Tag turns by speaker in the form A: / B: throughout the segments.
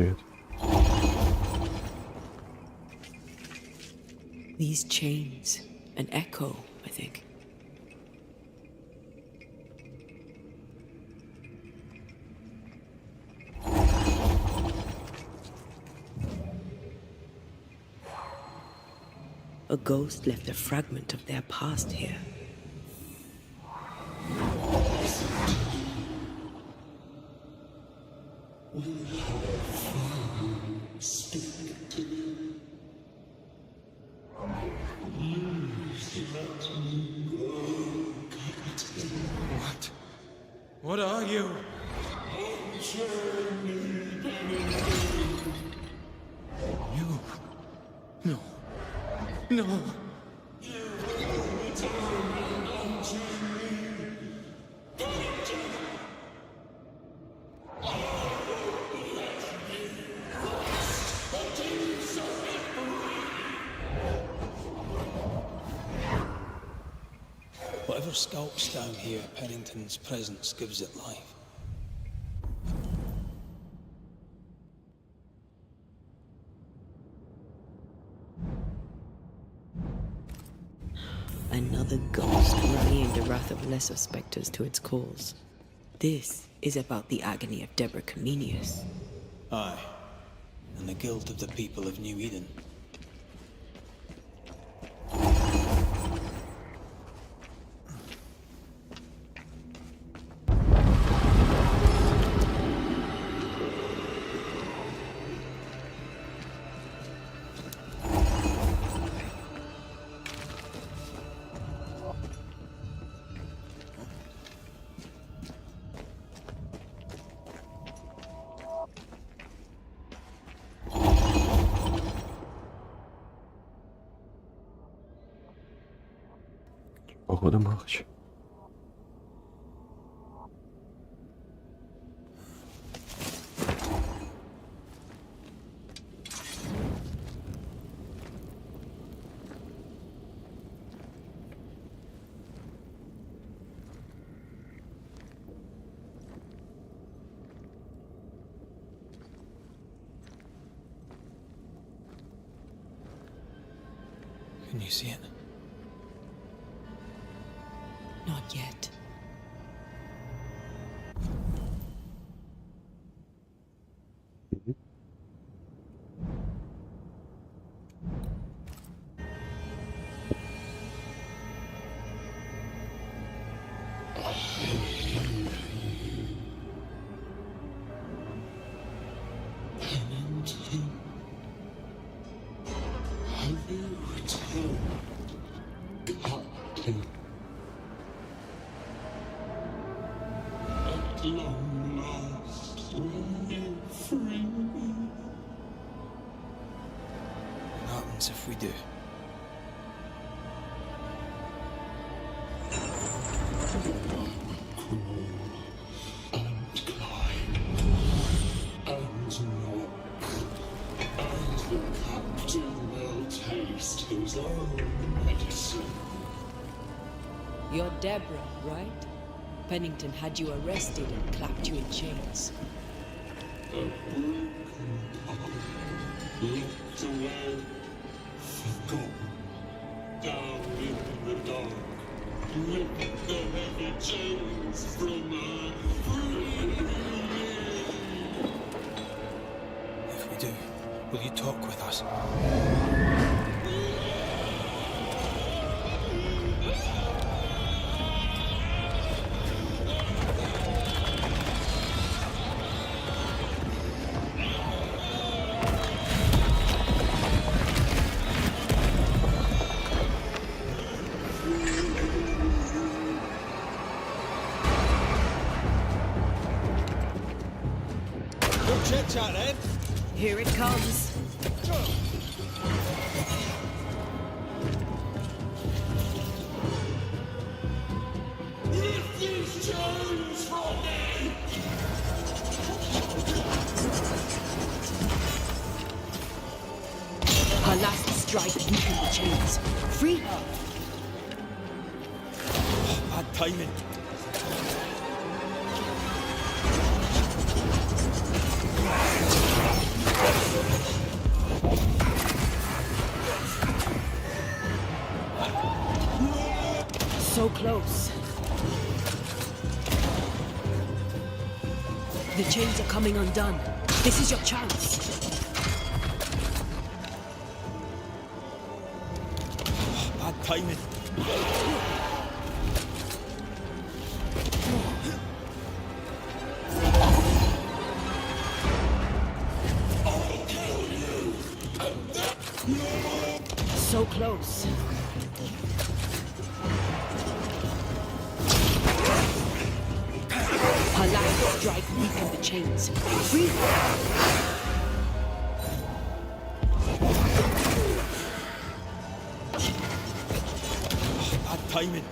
A: Привет.
B: These chains, an echo, I think. A ghost left a fragment of their past here.
C: What? What are you? You? No. No.
D: Whatever skulks down here, Pennington's presence gives it life.
B: Another ghost rallying the wrath of lesser specters to its cause. This is about the agony of Deborah Comenius.
D: Aye, and the guilt of the people of New Eden.
A: Погода Махач.
D: Can you see it?
B: Not yet.
D: What happens if we do?
B: You're Deborah, right? Pennington had you arrested and clapped you in chains.
E: Looked away, forgotten, down in the dark. Lift the heavy chains from my free.
D: If we do, will you talk with us?
C: Chit-chat, eh?
B: Here it comes.
E: Lift these chains from me!
B: Her last strike weakened the chains. Free her.
C: Bad timing.
B: So close. The chains are coming undone. This is your chance.
C: Bad timing.
B: So close. Her last strike weakened the chains. Breathe.
C: Bad timing.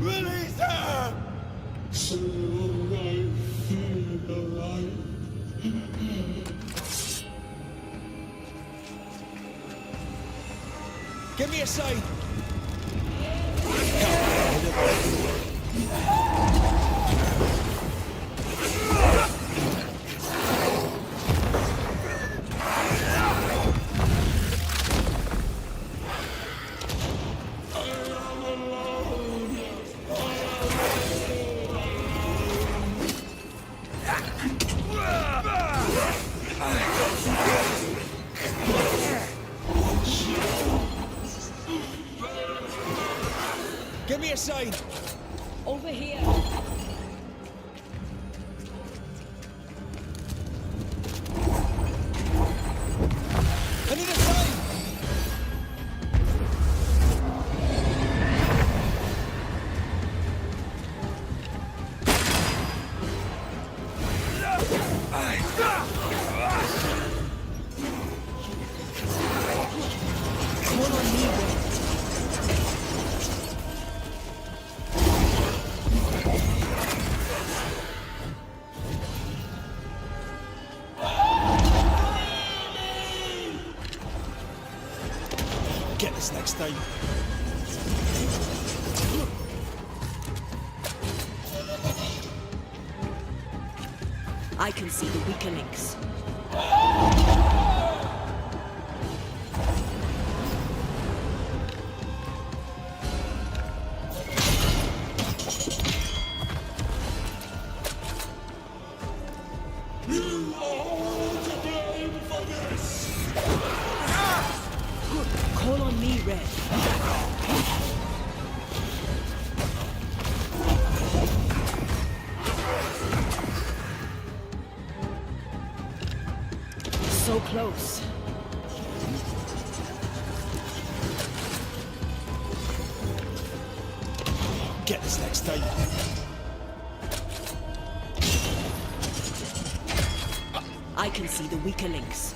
C: Release her!
E: So I feel alive.
C: Give me a sign. Give me a sign.
B: Over here.
C: I need a sign.
B: Call on me, Red.
C: Get this next time.
B: I can see the weaker links.
E: You are all to blame for this.
B: Call on me, Red. So close.
C: Get this next time.
B: I can see the weaker links.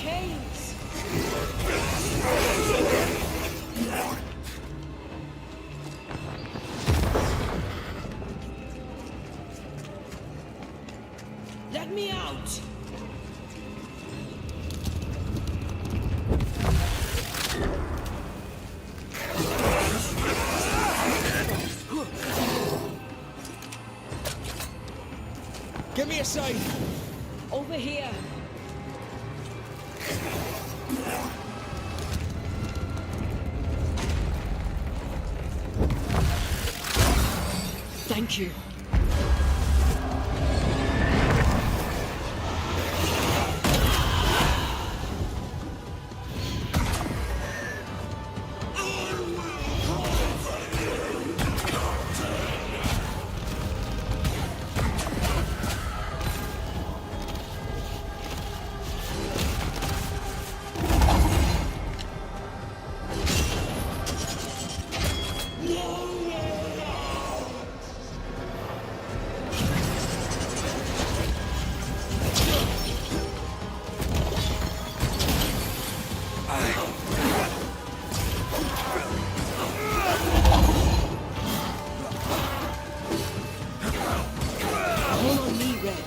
B: caves! Let me out!
C: Give me a sign.
B: Over here! Thank you. Hold on me, Red.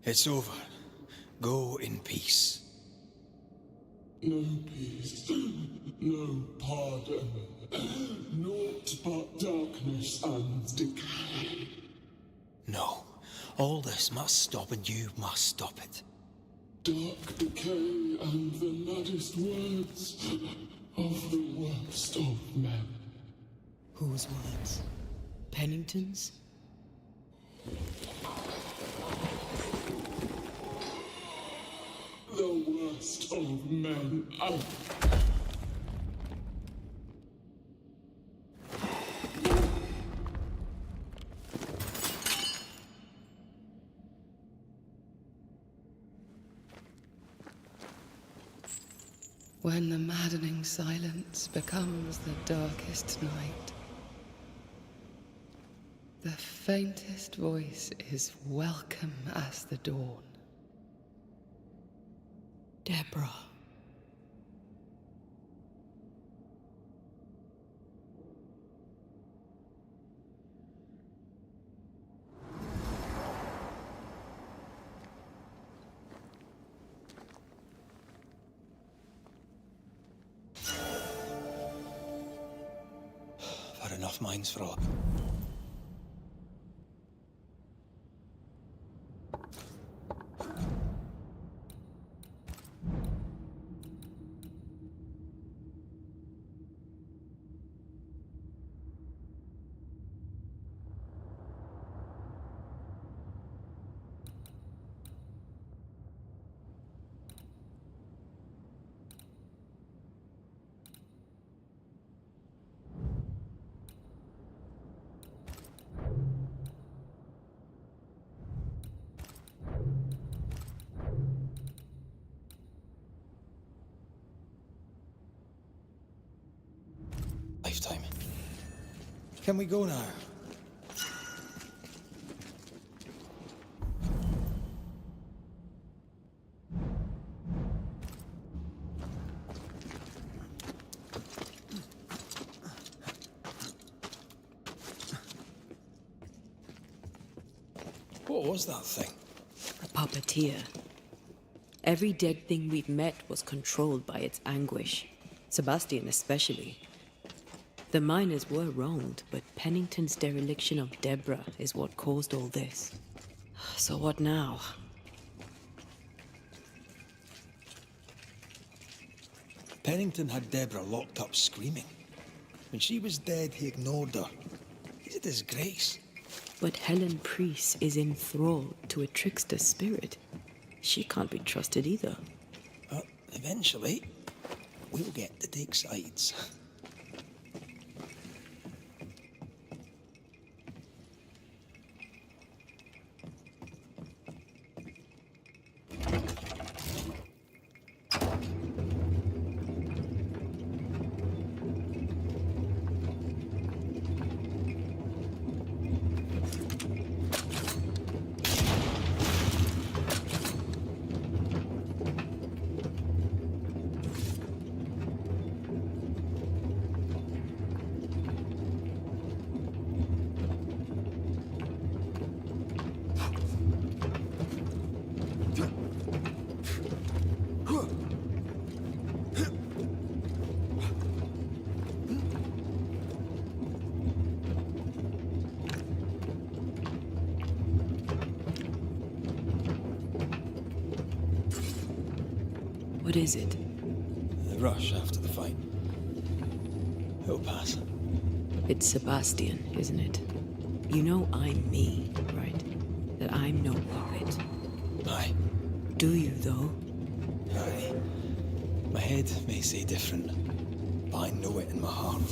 C: It's over. Go in peace.
E: No peace, no pardon, naught but darkness and decay.
C: No. All this must stop and you must stop it.
E: Dark decay and the maddest words of the worst of men.
B: Whose words? Pennington's?
E: The worst of men.
B: When the maddening silence becomes the darkest night, the faintest voice is welcome as the dawn. Deborah.
C: I've had enough minds for all.
D: Can we go now? What was that thing?
B: A puppeteer. Every dead thing we've met was controlled by its anguish. Sebastian especially. The miners were wronged, but Pennington's dereliction of Deborah is what caused all this. So what now?
C: Pennington had Deborah locked up screaming. When she was dead, he ignored her. He's a disgrace.
B: But Helen Priest is enthralled to a trickster spirit. She can't be trusted either.
C: But eventually, we'll get to take sides.
B: What is it?
C: The rush after the fight. It'll pass.
B: It's Sebastian, isn't it? You know I'm me, right? That I'm no puppet.
C: Aye.
B: Do you, though?
C: Aye. My head may say different, but I know it in my heart.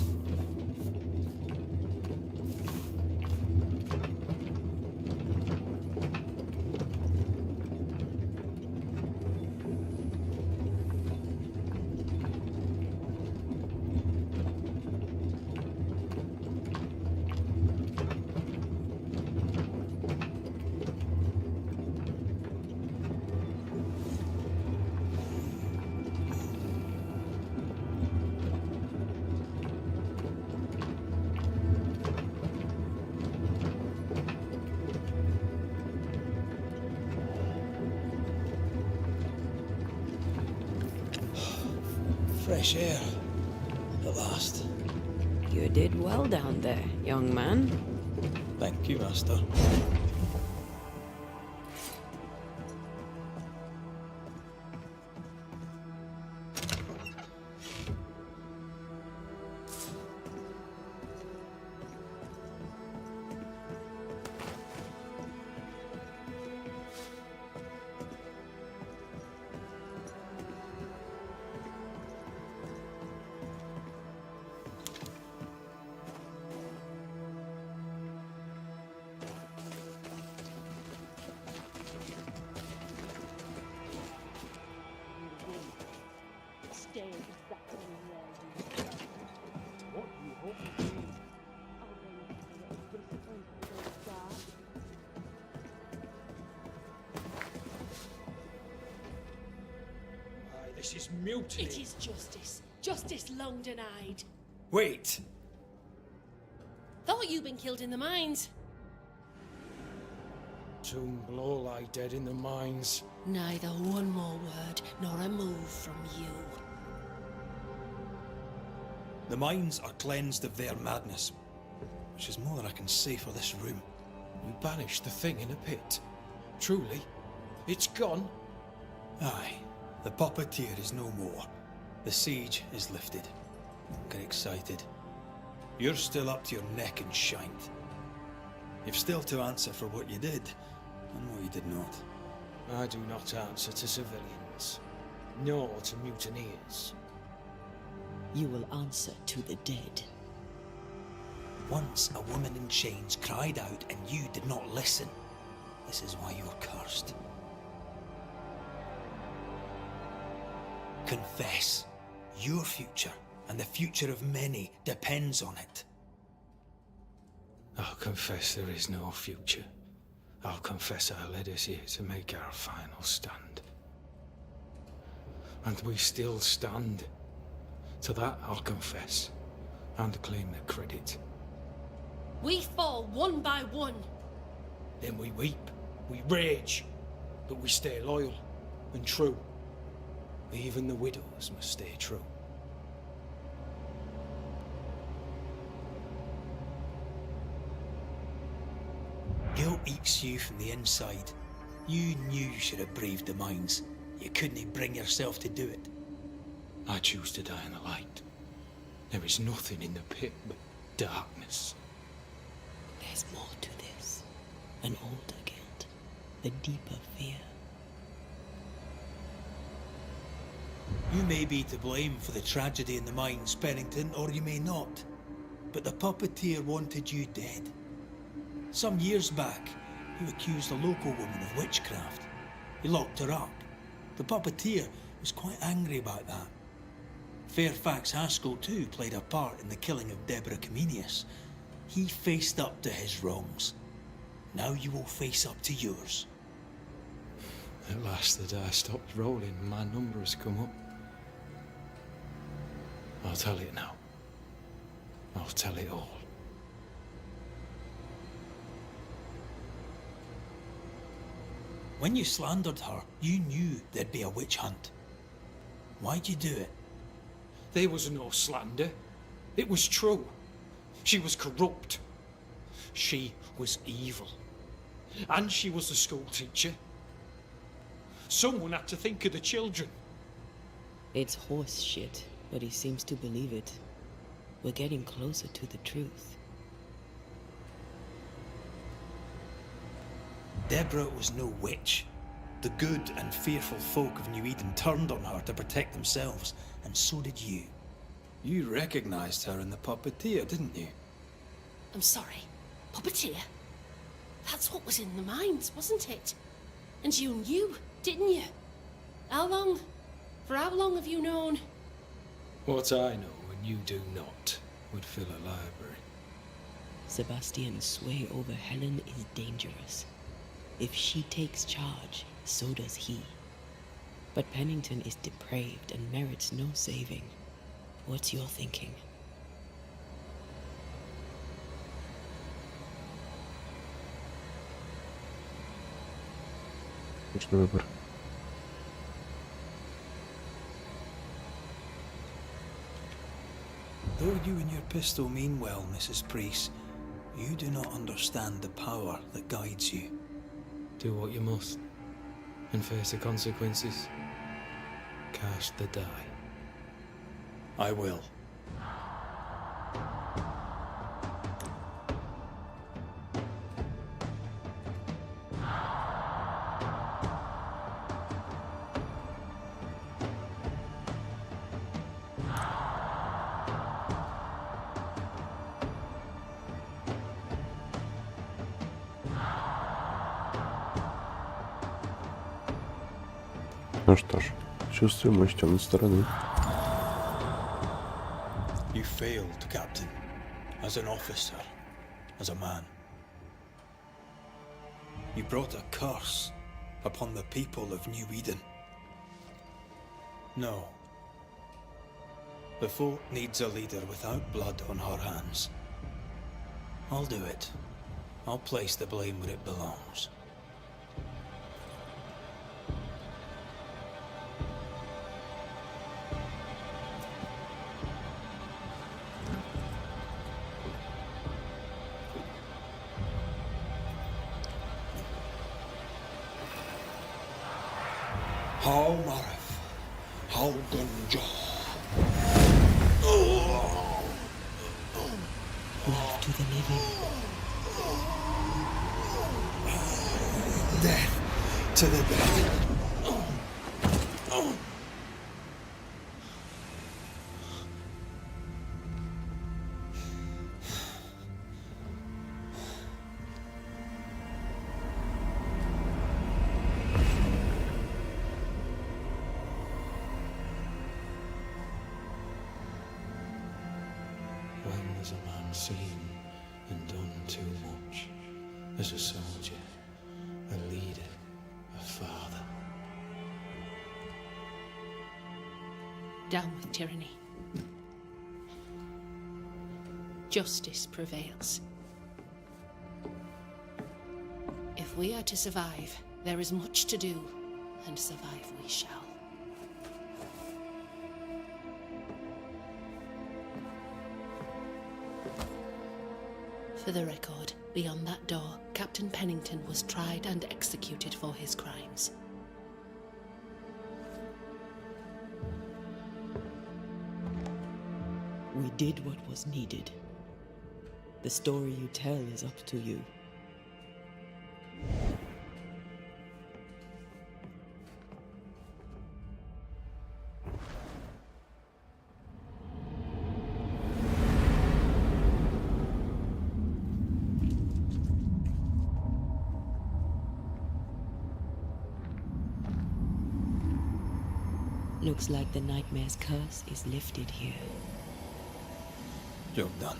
C: Fresh air, at last.
B: You did well down there, young man.
C: Thank you, Master.
F: Stay exactly where you are. What do you hope to see? I'll go with you at disappointed star.
D: Aye, this is mutiny.
F: It is justice. Justice long denied.
C: Wait!
F: Thought you'd been killed in the mines.
D: Tomb below lie dead in the mines.
F: Neither one more word nor a move from you.
C: The mines are cleansed of their madness, which is more than I can say for this room.
D: You banished the thing in a pit. Truly, it's gone.
C: Aye, the puppeteer is no more. The siege is lifted. Get excited. You're still up to your neck in shite. You've still to answer for what you did, and what you did not.
D: I do not answer to civilians, nor to mutineers.
B: You will answer to the dead.
C: Once a woman in chains cried out and you did not listen. This is why you're cursed. Confess. Your future and the future of many depends on it. I'll confess there is no future. I'll confess I led us here to make our final stand. And we still stand. To that I'll confess, and claim the credit.
F: We fall one by one.
C: Then we weep, we rage, but we stay loyal and true. Even the widows must stay true. Guilt eats you from the inside. You knew you should have braved the mines. You couldn't bring yourself to do it. I choose to die in the light. There is nothing in the pit but darkness.
B: There's more to this. An older guilt. A deeper fear.
C: You may be to blame for the tragedy in the mines, Pennington, or you may not. But the puppeteer wanted you dead. Some years back, you accused a local woman of witchcraft. You locked her up. The puppeteer was quite angry about that. Fairfax Haskell too played a part in the killing of Deborah Comenius. He faced up to his wrongs. Now you will face up to yours. At last the die stopped rolling and my number has come up. I'll tell it now. I'll tell it all. When you slandered her, you knew there'd be a witch hunt. Why'd you do it? There was no slander. It was true. She was corrupt. She was evil. And she was a school teacher. Someone had to think of the children.
B: It's horse shit, but he seems to believe it. We're getting closer to the truth.
C: Deborah was no witch. The good and fearful folk of New Eden turned on her to protect themselves, and so did you. You recognized her in the puppeteer, didn't you?
F: I'm sorry. Puppeteer? That's what was in the mines, wasn't it? And you knew, didn't you? How long? For how long have you known?
C: What I know and you do not would fill a library.
B: Sebastian's sway over Helen is dangerous. If she takes charge, so does he. But Pennington is depraved and merits no saving. What's your thinking?
A: Точно выбор.
C: Though you and your pistol mean well, Mrs. Priest, you do not understand the power that guides you. Do what you must, and face the consequences. Cast the die. I will.
A: Ну что ж, чувствую мощь темной стороны.
C: You failed, Captain. As an officer, as a man. You brought a curse upon the people of New Eden. No. The fort needs a leader without blood on her hands. I'll do it. I'll place the blame where it belongs. How Marif, how Gunja.
B: Life to the living.
C: Death to the dead. When there's a man seen and done too much. As a soldier, a leader, a father.
F: Down with tyranny. Justice prevails. If we are to survive, there is much to do, and survive we shall. For the record, beyond that door, Captain Pennington was tried and executed for his crimes.
B: We did what was needed. The story you tell is up to you. Looks like the nightmare's curse is lifted here.
C: Job done.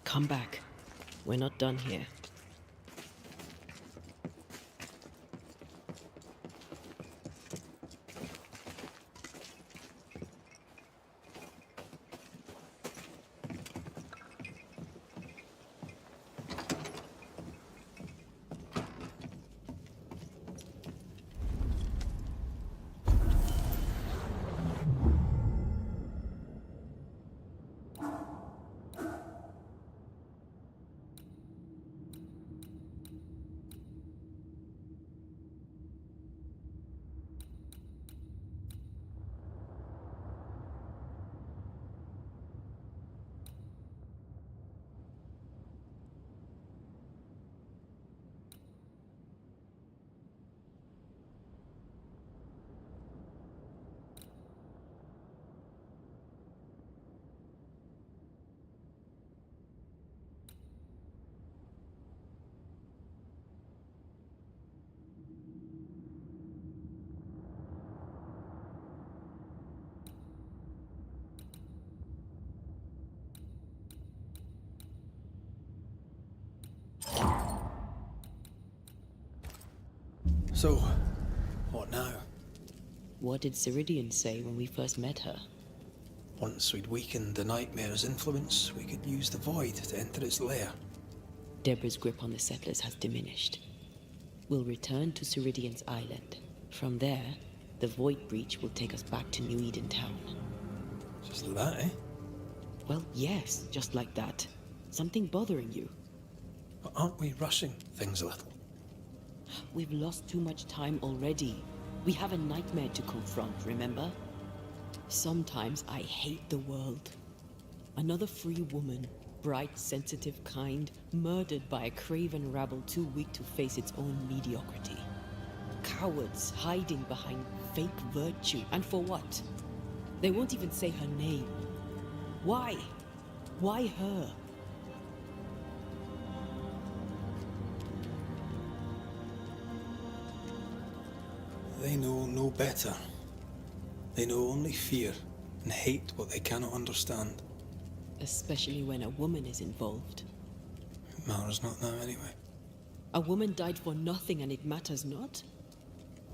B: Come back. We're not done here.
C: So, what now?
B: What did Ceridian say when we first met her?
C: Once we'd weakened the nightmare's influence, we could use the void to enter its lair.
B: Deborah's grip on the settlers has diminished. We'll return to Ceridian's island. From there, the void breach will take us back to New Eden Town.
C: Just like that, eh?
B: Well, yes, just like that. Something bothering you.
C: But aren't we rushing things a little?
B: We've lost too much time already. We have a nightmare to confront, remember? Sometimes I hate the world. Another free woman, bright, sensitive, kind, murdered by a craven rabble too weak to face its own mediocrity. Cowards hiding behind fake virtue, and for what? They won't even say her name. Why? Why her?
C: They know no better. They know only fear and hate what they cannot understand.
B: Especially when a woman is involved.
C: It matters not now anyway.
B: A woman died for nothing and it matters not?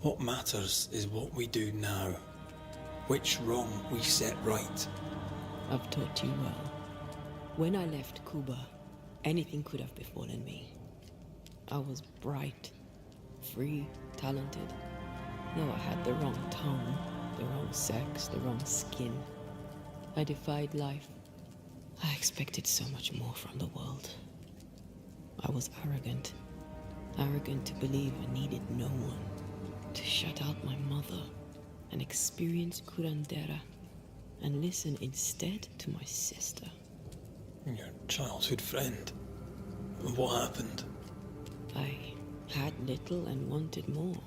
C: What matters is what we do now. Which wrong we set right.
B: I've taught you well. When I left Cuba, anything could have befallen me. I was bright, free, talented. Though I had the wrong tone, the wrong sex, the wrong skin. I defied life. I expected so much more from the world. I was arrogant. Arrogant to believe I needed no one. To shut out my mother and experience curandera. And listen instead to my sister.
C: Your childhood friend. And what happened?
B: I had little and wanted more.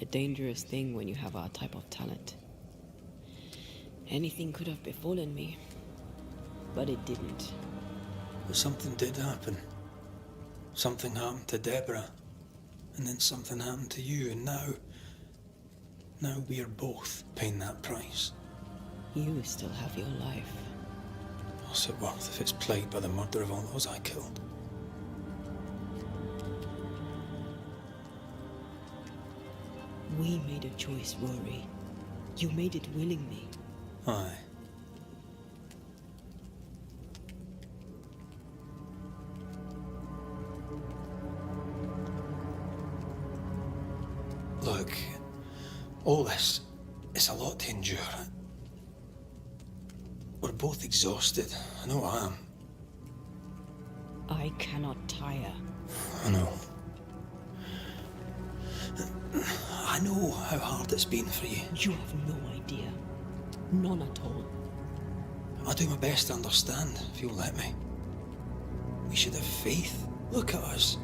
B: A dangerous thing when you have our type of talent. Anything could have befallen me, but it didn't.
C: But something did happen. Something happened to Deborah, and then something happened to you, and now we're both paying that price.
B: You still have your life.
C: What's it worth if it's plagued by the murder of all those I killed?
B: We made a choice, Rory. You made it willingly.
C: Aye. Look, all this, it's a lot to endure. We're both exhausted. I know I am.
B: I cannot tire.
C: I know. I know how hard it's been for you.
B: You have no idea. None at all.
C: I'll do my best to understand, if you'll let me. We should have faith. Look at us.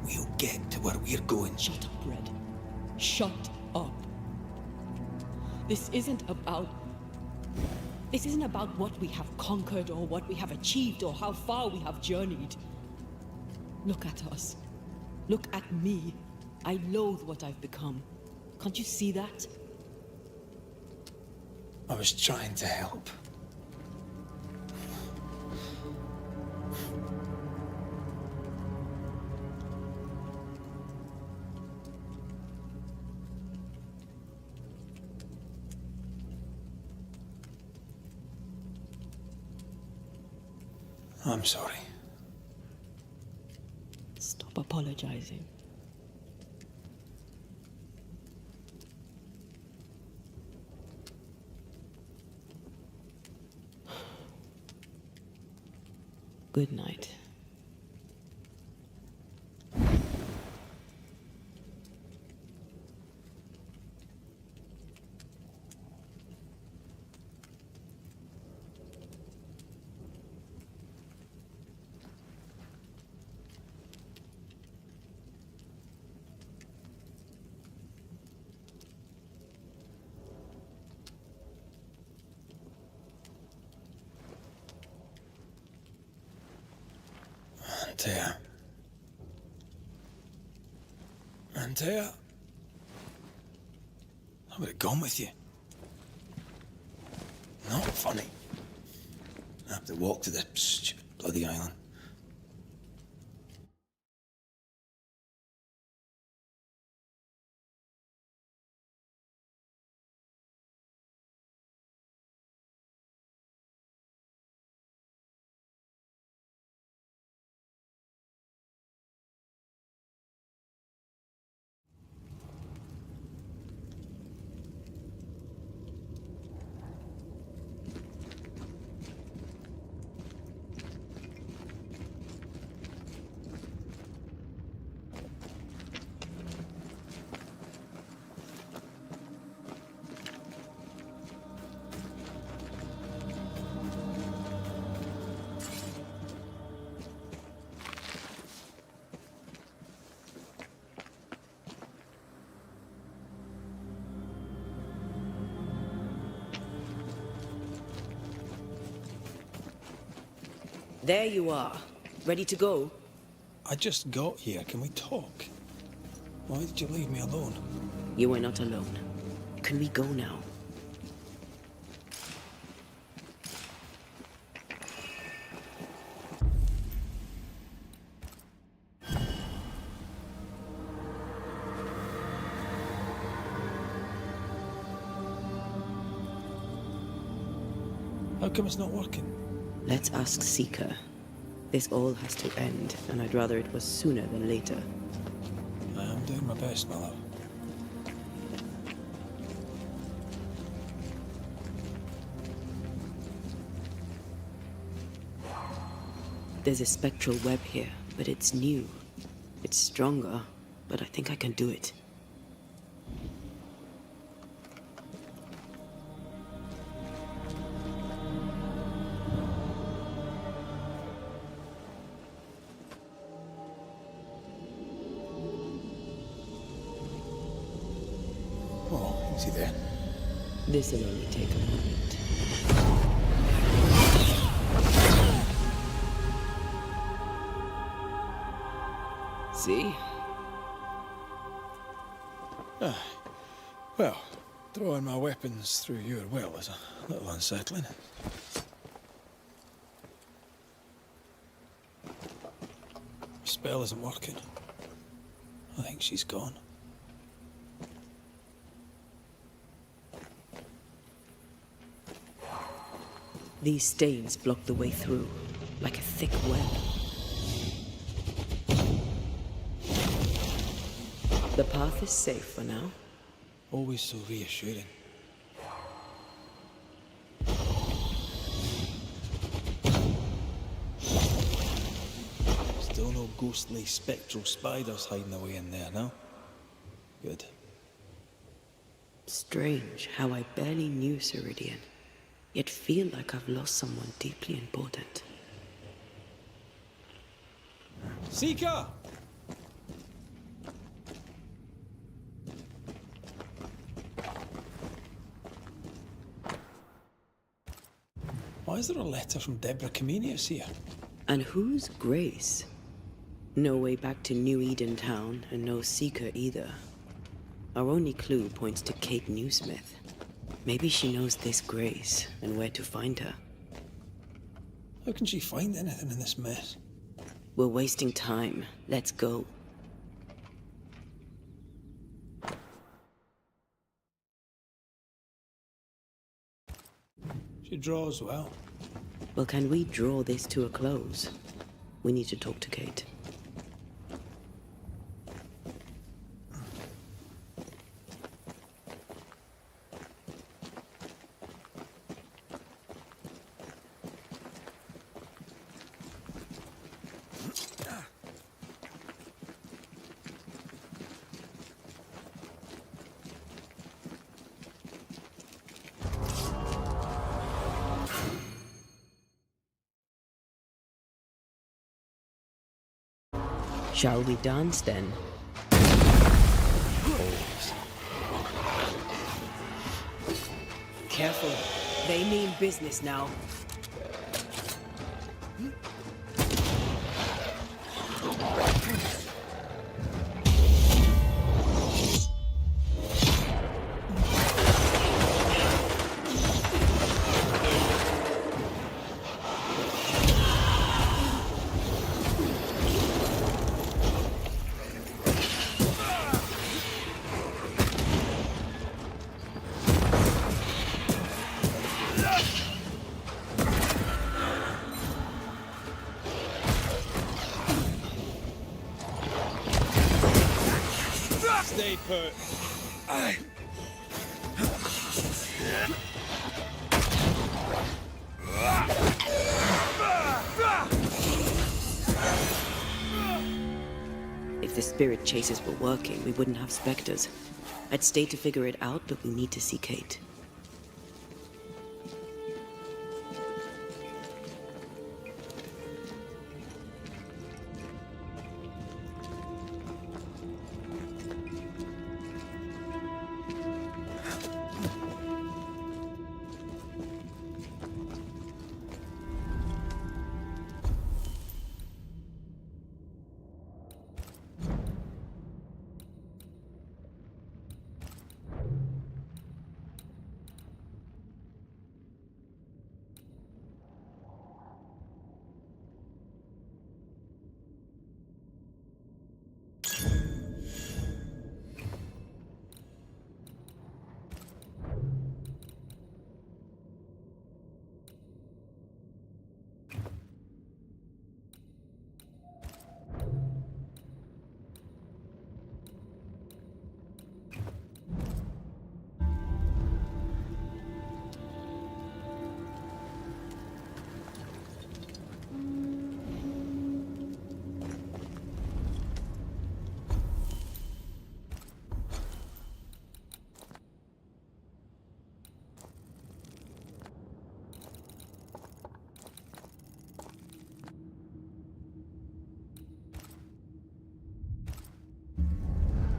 C: We'll get to where we're going.
B: Shut up, Red. Shut up. This isn't about what we have conquered or what we have achieved or how far we have journeyed. Look at us. Look at me. I loathe what I've become. Can't you see that?
C: I was trying to help. I'm sorry.
B: Stop apologizing. Good night.
C: Antea, I would have gone with you. Not funny. I have to walk to this stupid bloody island.
B: There you are. Ready to go?
C: I just got here. Can we talk? Why did you leave me alone?
B: You are not alone. Can we go now?
C: How come it's not working?
B: Let's ask Seeker. This all has to end, and I'd rather it was sooner than later.
C: I am doing my best, my love.
B: There's a spectral web here, but it's new. It's stronger, but I think I can do it.
C: Oh, easy there.
B: This'll only take a moment. see.
C: Well, throwing my weapons through your will is a little unsettling. Spell isn't working. I think she's gone.
B: These stains block the way through, like a thick web. The path is safe for now.
C: Always so reassuring. Still no ghostly spectral spiders hiding away in there, no? Good.
B: Strange how I barely knew Ceridian, yet feel like I've lost someone deeply important.
C: Seeker! Why is there a letter from Deborah Comenius here?
B: And who's Grace? No way back to New Eden Town, and no Seeker either. Our only clue points to Kate Newsmith. Maybe she knows this Grace, and where to find her.
C: How can she find anything in this mess?
B: We're wasting time. Let's go.
C: She draws well.
B: Well, can we draw this to a close? We need to talk to Kate. Shall we dance then? Careful. They mean business now.
C: Stay put.
B: If the spirit chases were working, we wouldn't have specters. I'd stay to figure it out, but we need to see Kate.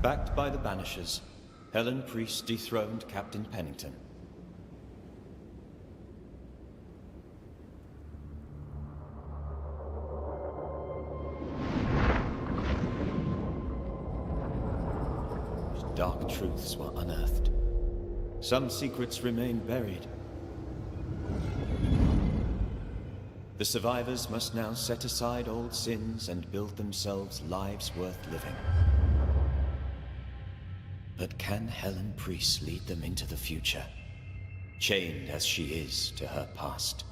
G: Backed by the Banishers, Helen Priest dethroned Captain Pennington. dark truths were unearthed. Some secrets remain buried. The survivors must now set aside old sins and build themselves lives worth living. But can Helen Priest lead them into the future, chained as she is to her past?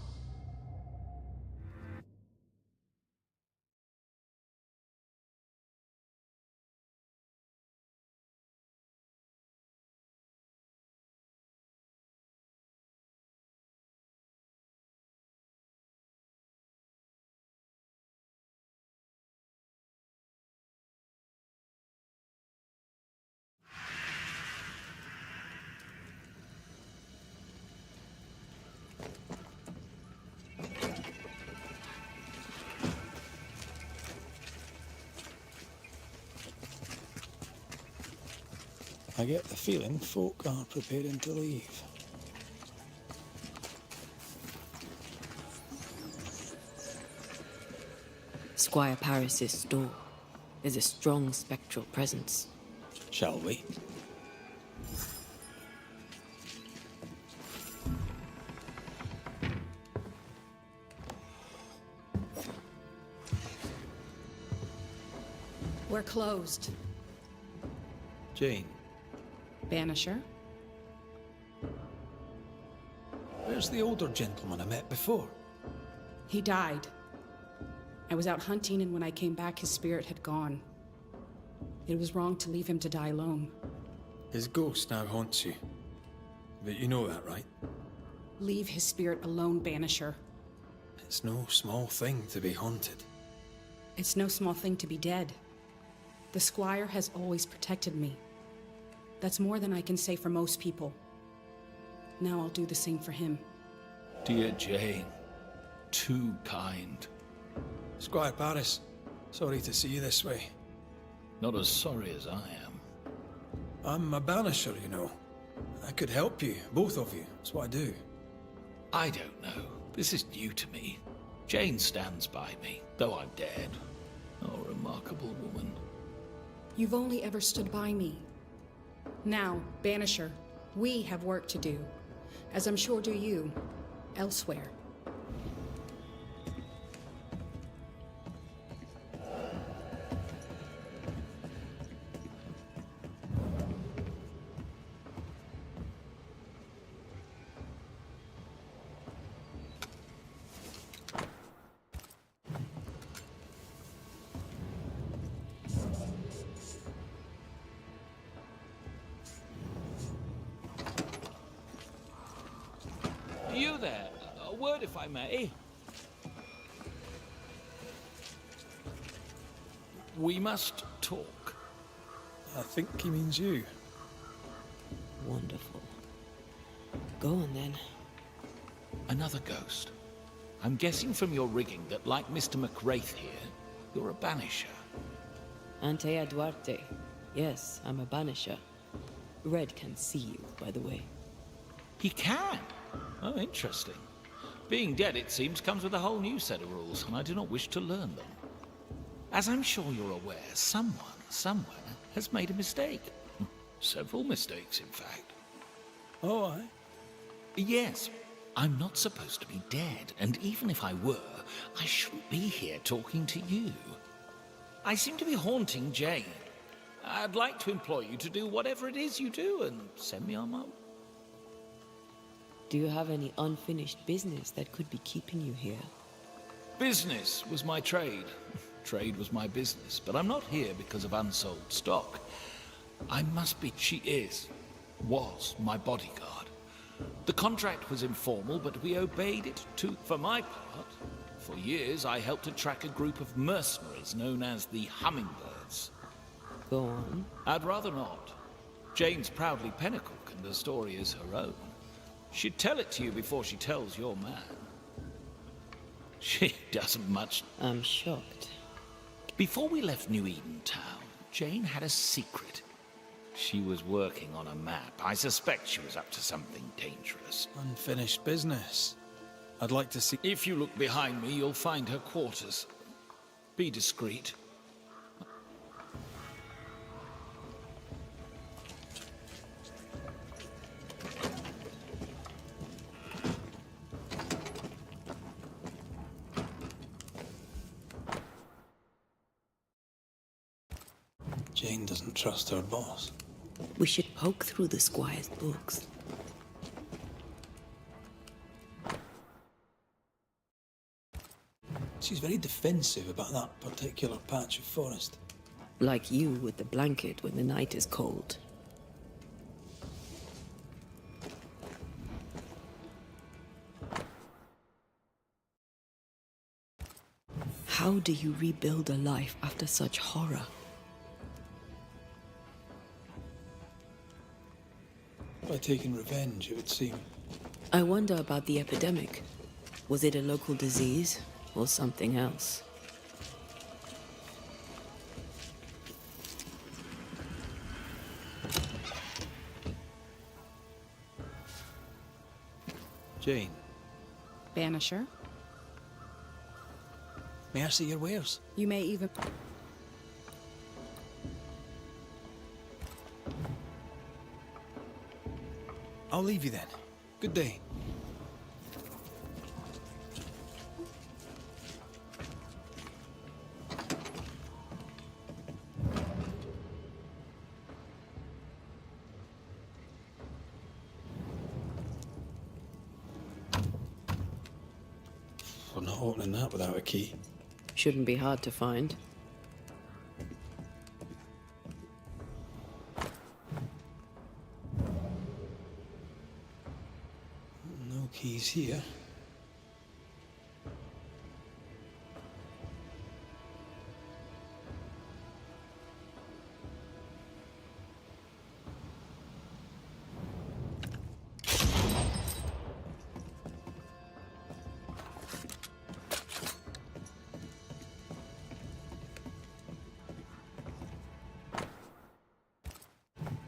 C: I get the feeling folk are preparing to leave.
B: Squire Paris's store is a strong spectral presence.
C: Shall we?
H: We're closed.
C: Jane,
H: Banisher?
C: where's the older gentleman I met before?
H: He died. I was out hunting, and when I came back, his spirit had gone. It was wrong to leave him to die alone.
C: His ghost now haunts you. But you know that, right?
H: Leave his spirit alone, Banisher.
C: It's no small thing to be haunted.
H: It's no small thing to be dead. The Squire has always protected me. That's more than I can say for most people. Now I'll do the same for him.
I: Dear Jane, too kind.
C: Squire Paris, sorry to see you this way.
I: Not as sorry as I am.
C: I'm a banisher, you know. I could help you, both of you. That's what I do.
I: I don't know. This is new to me. Jane stands by me, though I'm dead. Oh, remarkable woman.
H: You've only ever stood by me. Now, Banisher, we have work to do, as I'm sure do you, elsewhere.
I: You there? A word, if I may. We must talk.
C: I think he means you.
B: Wonderful. Go on then.
I: Another ghost. I'm guessing from your rigging that, like Mr. McWraith here, you're a banisher.
B: Antea Duarte. Yes, I'm a banisher. Red can see you, by the way.
I: He can? Oh, interesting. Being dead, it seems, comes with a whole new set of rules, and I do not wish to learn them. As I'm sure you're aware, someone, somewhere, has made a mistake. Several mistakes, in fact.
C: Oh, aye?
I: Yes. I'm not supposed to be dead, and even if I were, I shouldn't be here talking to you. I seem to be haunting Jane. I'd like to implore you to do whatever it is you do and send me on my...
B: Do you have any unfinished business that could be keeping you here?
I: Business was my trade. Trade was my business, but I'm not here because of unsold stock. I must be... was my bodyguard. The contract was informal, but we obeyed it too. For my part, for years I helped to track a group of mercenaries known as the Hummingbirds.
B: Go on.
I: I'd rather not. Jane's proudly Pinnacle, and the story is her own. She'd tell it to you before she tells your man. She doesn't much...
B: I'm shocked.
I: Before we left New Eden Town, Jane had a secret. She was working on a map. I suspect she was up to something dangerous.
C: Unfinished business. I'd like to see...
I: If you look behind me, you'll find her quarters. Be discreet.
C: Jane doesn't trust her boss.
B: We should poke through the squire's books.
C: She's very defensive about that particular patch of forest.
B: Like you with the blanket when the night is cold. How do you rebuild a life after such horror?
C: By taking revenge, it would seem.
B: I wonder about the epidemic. Was it a local disease or something else?
C: Jane,
H: Banisher,
C: may I see your wares?
H: you may even...
C: I'll leave you then. Good day. We're not opening that without a key.
B: Shouldn't be hard to find.
C: No keys here.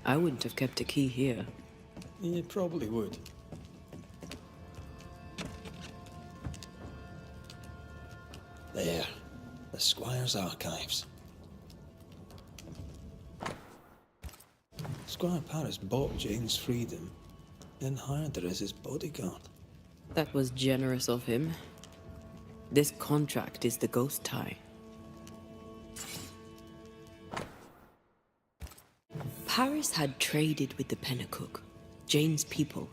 B: I wouldn't have kept a key here.
C: You probably would. There. The Squire's archives. Squire Paris bought Jane's freedom, then hired her as his bodyguard.
B: That was generous of him. This contract is the ghost tie. Paris had traded with the Pennacook, Jane's people.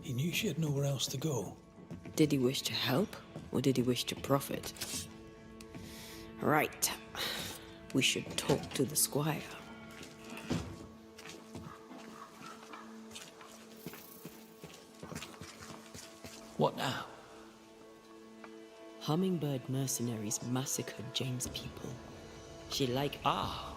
C: He knew she had nowhere else to go.
B: Did he wish to help, or did he wish to profit? Right. We should talk to the squire.
I: What now?
B: Hummingbird mercenaries massacred Jane's people. She liked...
I: Ah,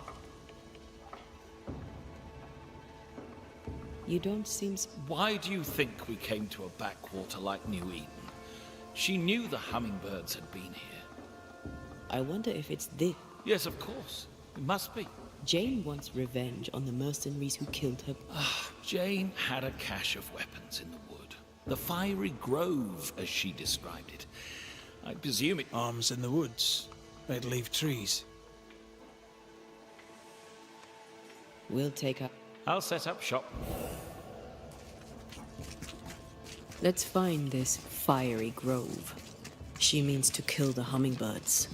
B: You don't seem...
I: why do you think we came to a backwater like New Eden? She knew the hummingbirds had been here.
B: I wonder if it's this.
I: Yes, of course. It must be.
B: Jane wants revenge on the mercenaries who killed her.
I: Jane had a cache of weapons in the wood. The fiery grove, as she described it. I presume it...
C: Arms in the woods. Red leaf trees.
B: We'll take her.
I: I'll set up shop.
B: Let's find this fiery grove. She means to kill the hummingbirds.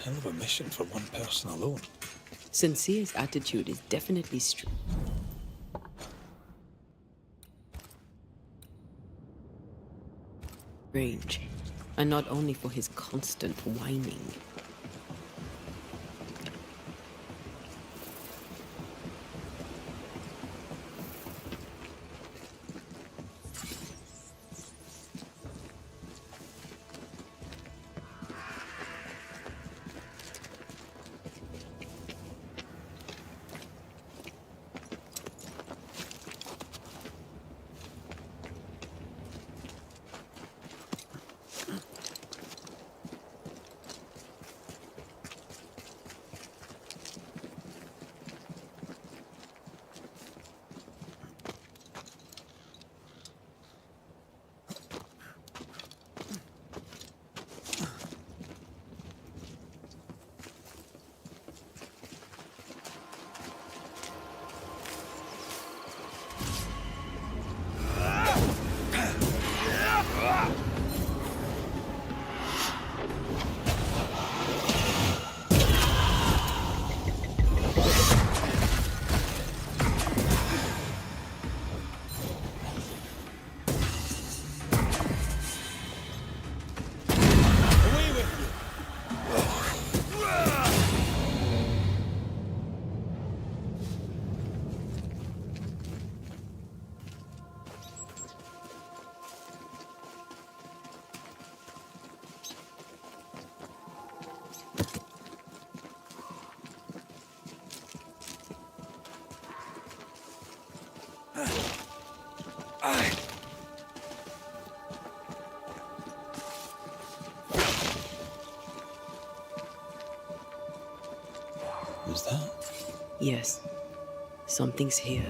C: Hell of a mission for one person alone.
B: Sincere's attitude is definitely strange, and not only for his constant whining.
C: Was that?
B: Yes, something's here.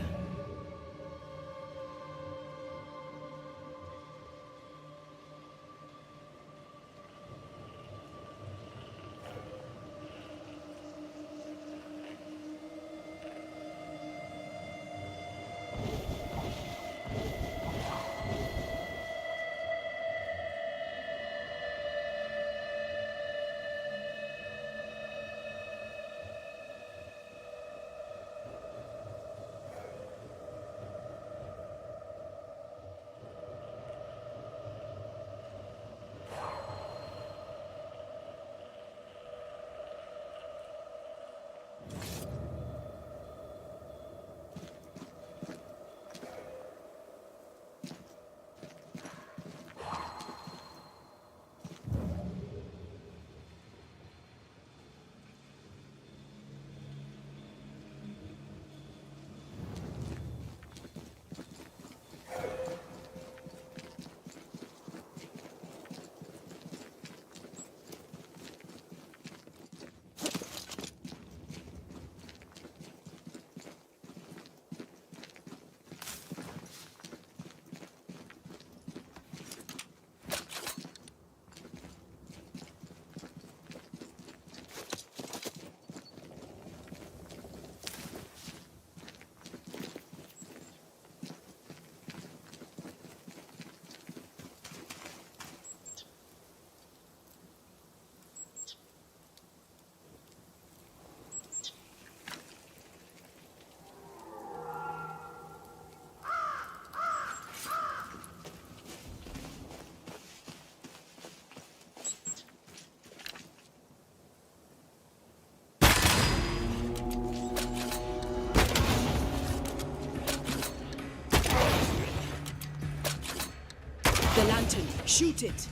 B: The lantern, shoot it!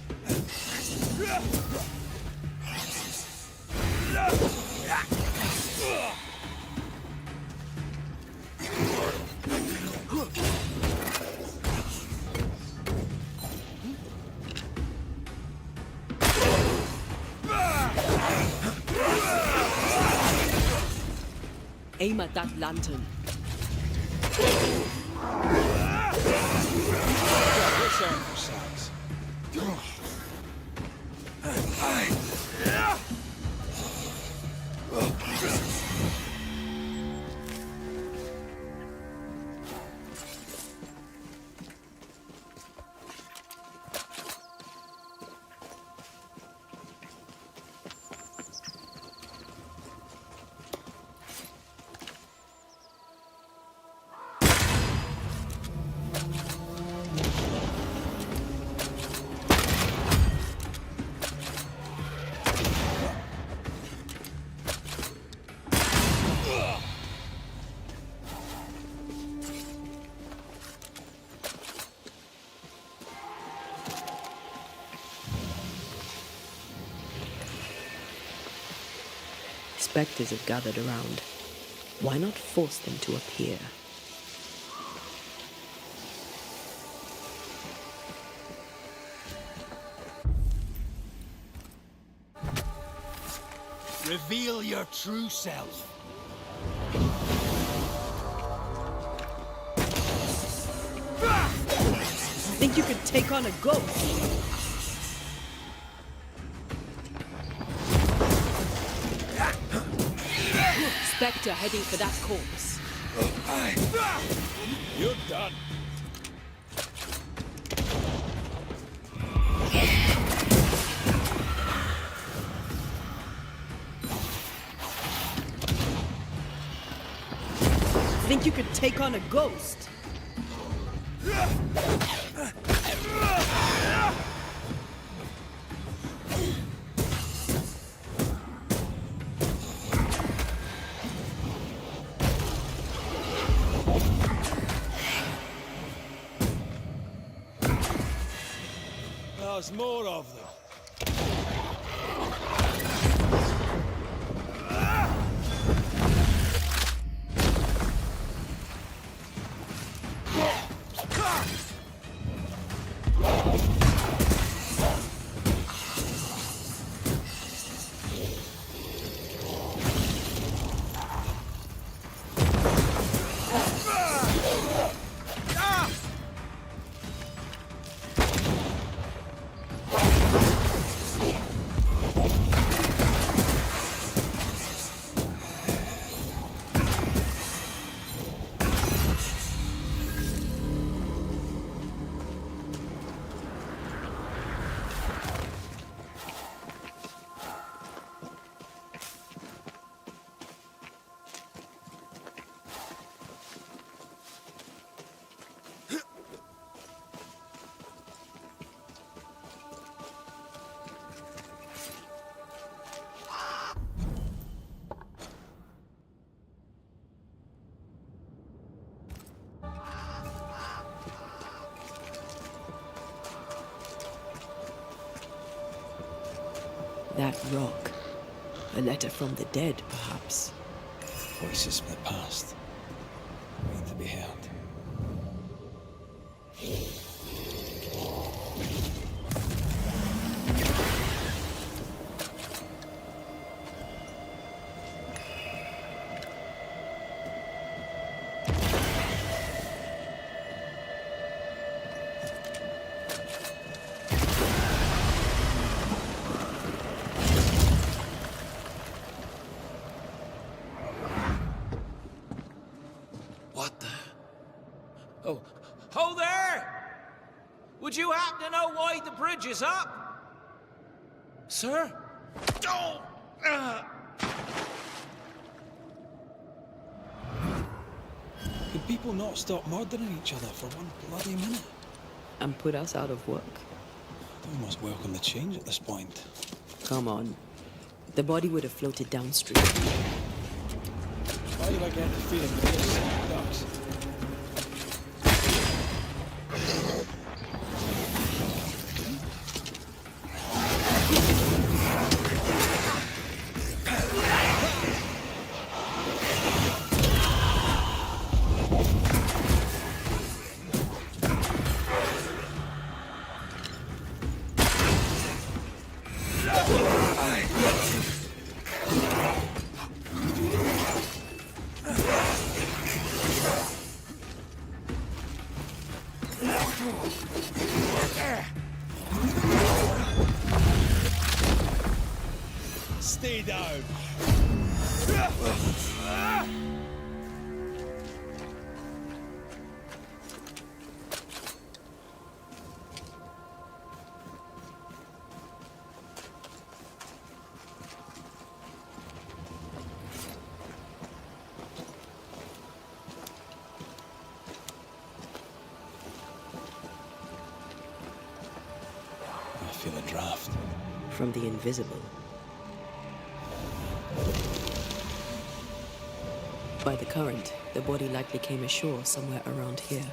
B: Aim at that lantern. Spectres have gathered around. Why not force them to appear?
D: Reveal your true self.
B: Think you could take on a ghost? Spectre heading for that corpse.
D: You're done.
B: Think you could take on a ghost?
D: There's more of them.
B: That rock. A letter from the dead, perhaps.
C: Voices from the past, waiting to be heard.
I: What the? Oh, ho there! Would you happen to know why the bridge is up? Sir? Oh!
C: Could people not stop murdering each other for one bloody minute?
B: And put us out of work.
C: I'd almost welcome the change at this point.
B: Come on. The body would have floated downstream.
C: Why do I get the feeling that this ducks? Stay down. I feel a draft.
B: From the invisible. By the current, the body likely came ashore somewhere around here.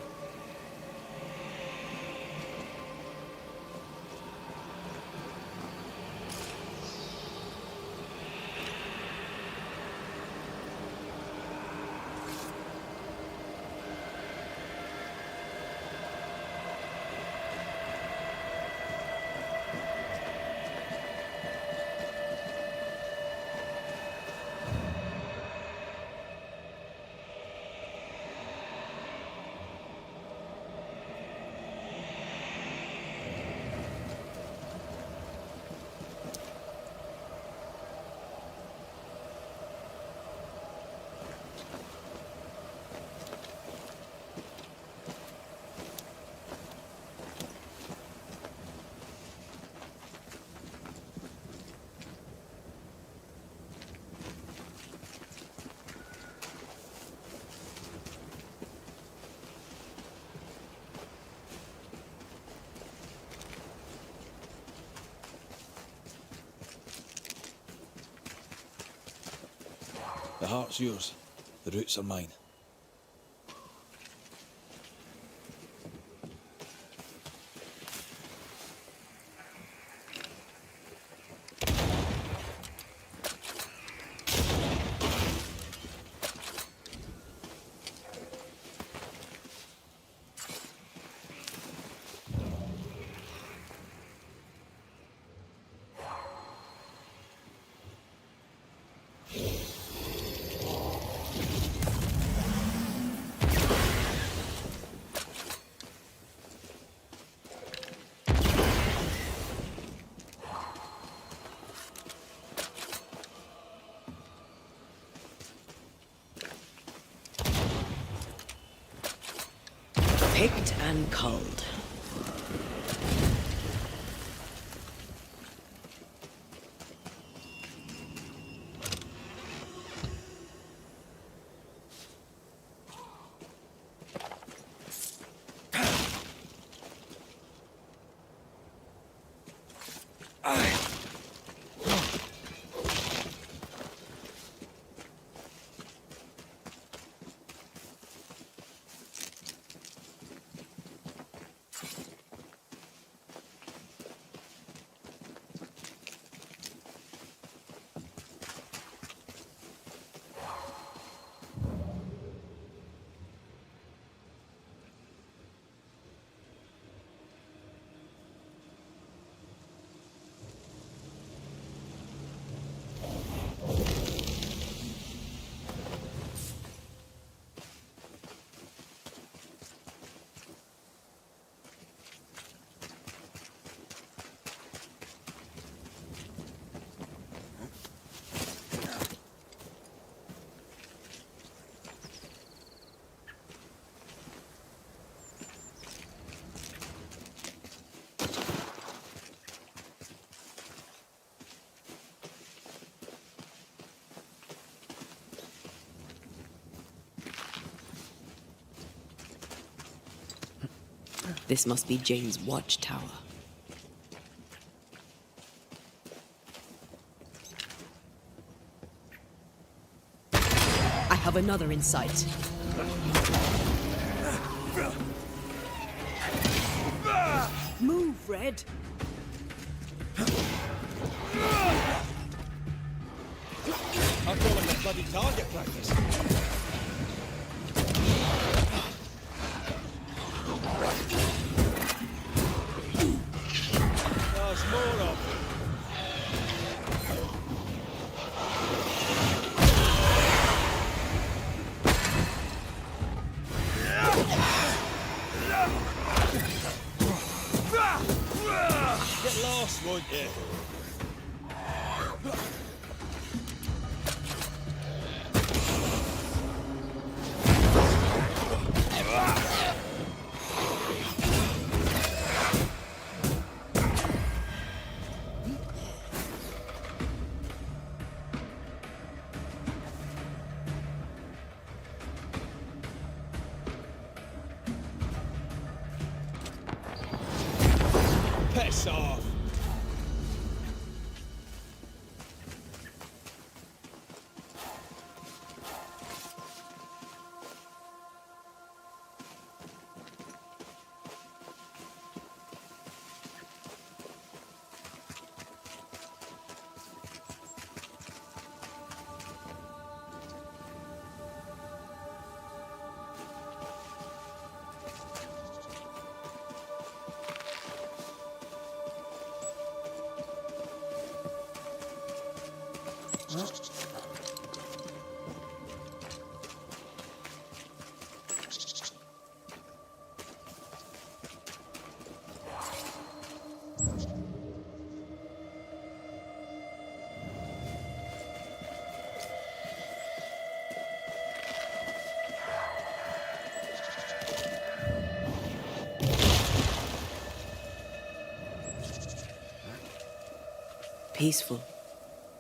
B: The heart's yours. The roots are mine. Picked and culled. This must be Jane's watchtower. I have another in sight. Move, Red.
C: I feel like a bloody target practice. There's more of them. Get lost, won't you? Piss off!
B: Peaceful.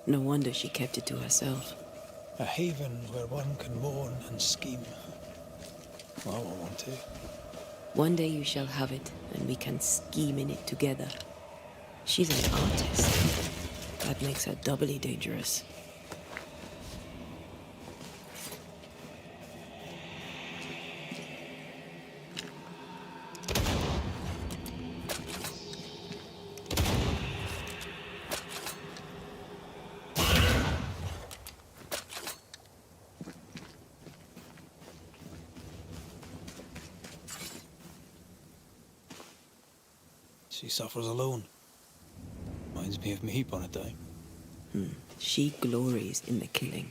B: No wonder she kept it to herself.
C: A haven where one can mourn and scheme. Well, I won't want to.
B: One day you shall have it, and we can scheme in it together. She's an artist. That makes her doubly dangerous.
C: She suffers alone. Reminds me of me upon a time.
B: She glories in the killing.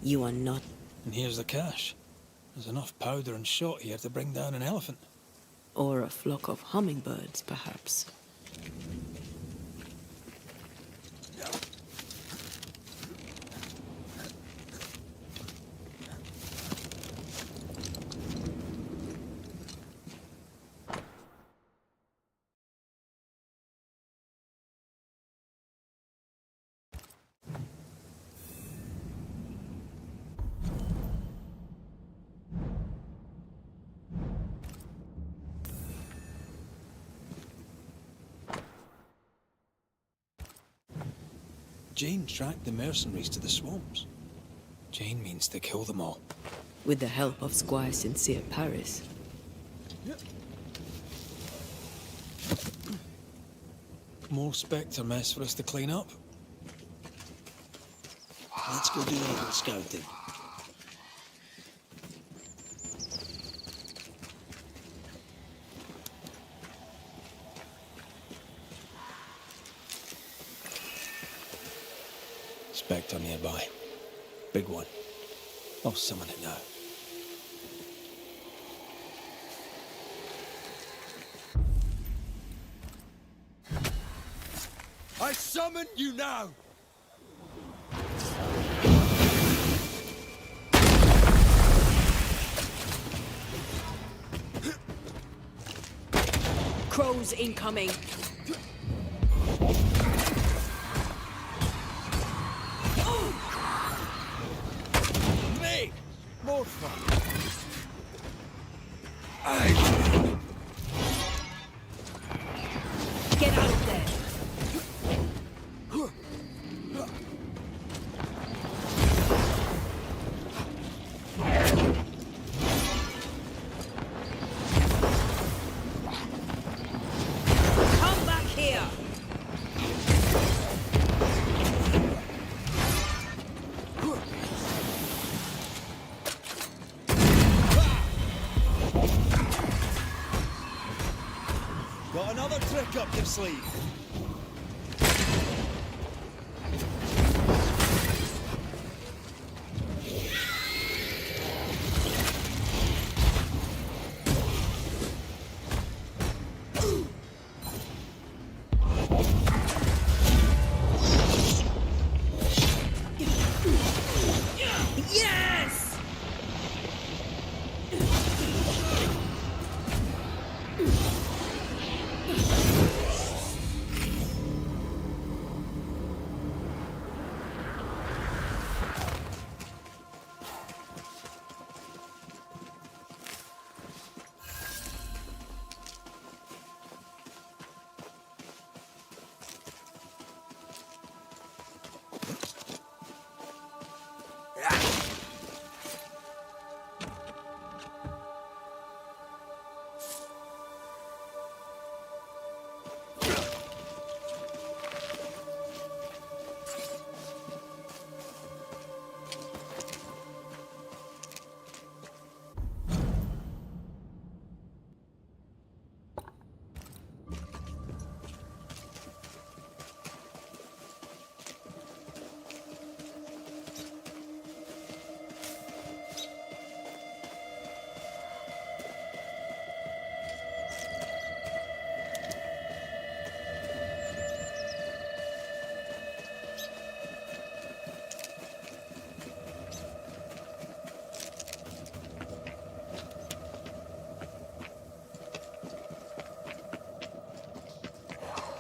B: You are not.
C: And here's the cash. There's enough powder and shot here to bring down an elephant.
B: Or a flock of hummingbirds, perhaps.
C: Jane tracked the mercenaries to the swamps. Jane means to kill them all.
B: With the help of Squire Sincere Paris.
C: More Spectre mess for us to clean up.
J: Let's go do a little scouting.
C: Spectre nearby. Big one. I'll summon it now. I summon you now!
B: Crows incoming.
C: Me! More fun! got a trick up your sleeve?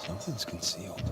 C: Something's concealed.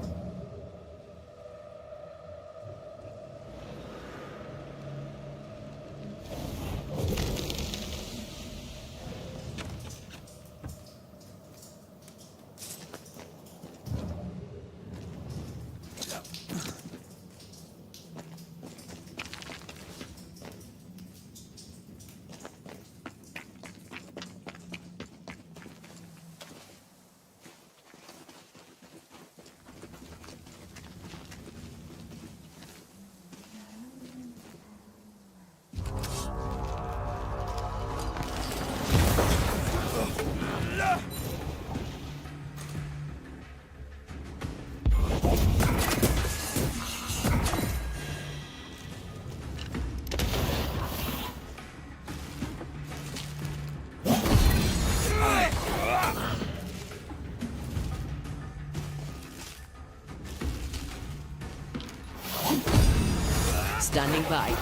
B: Standing by.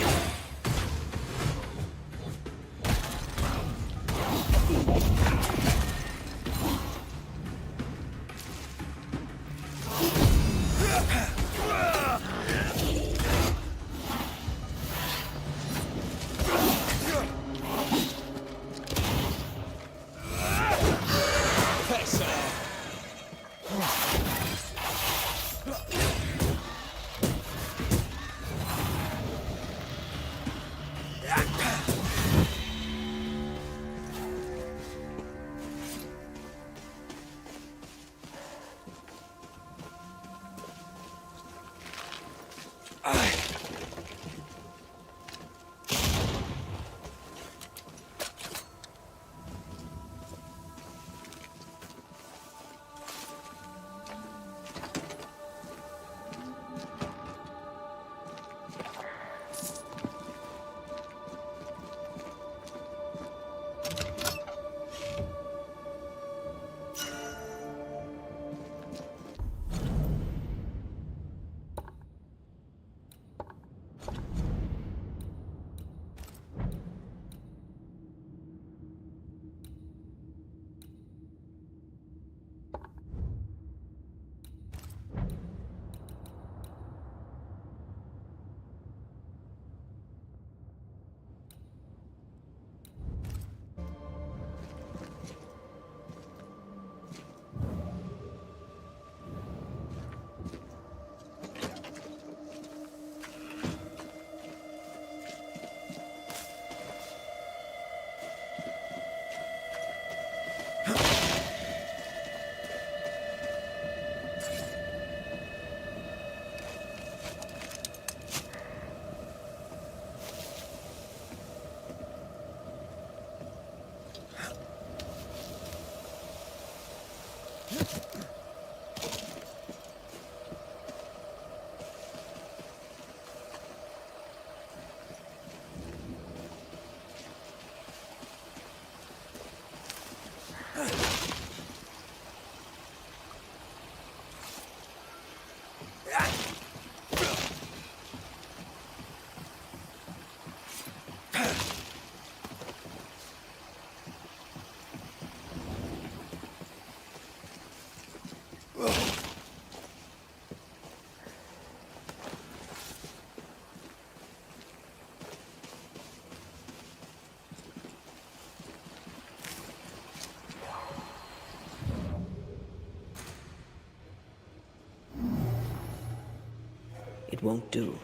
B: It won't do.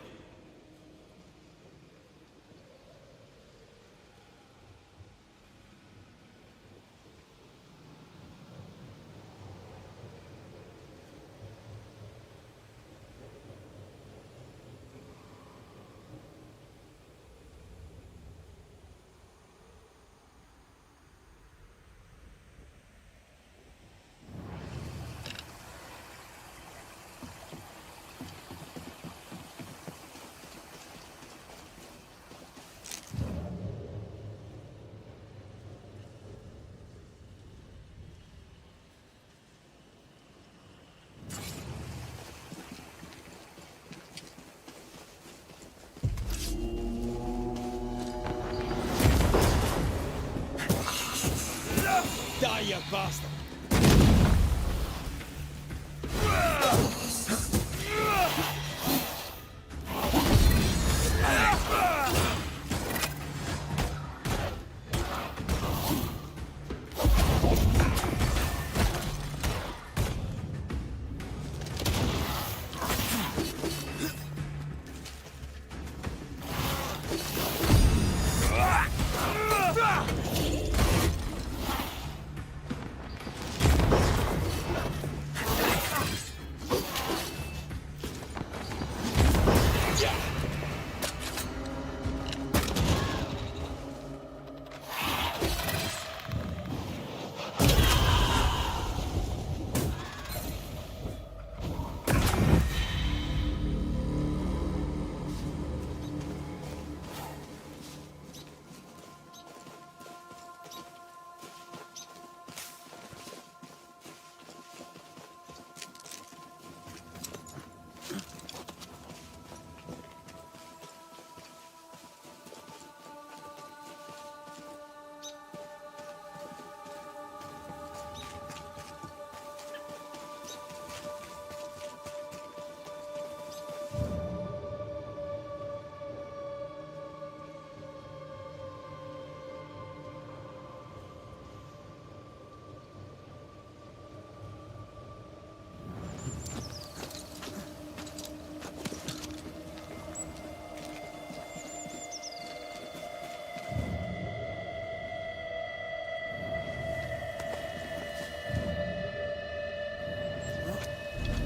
C: Die, you bastard!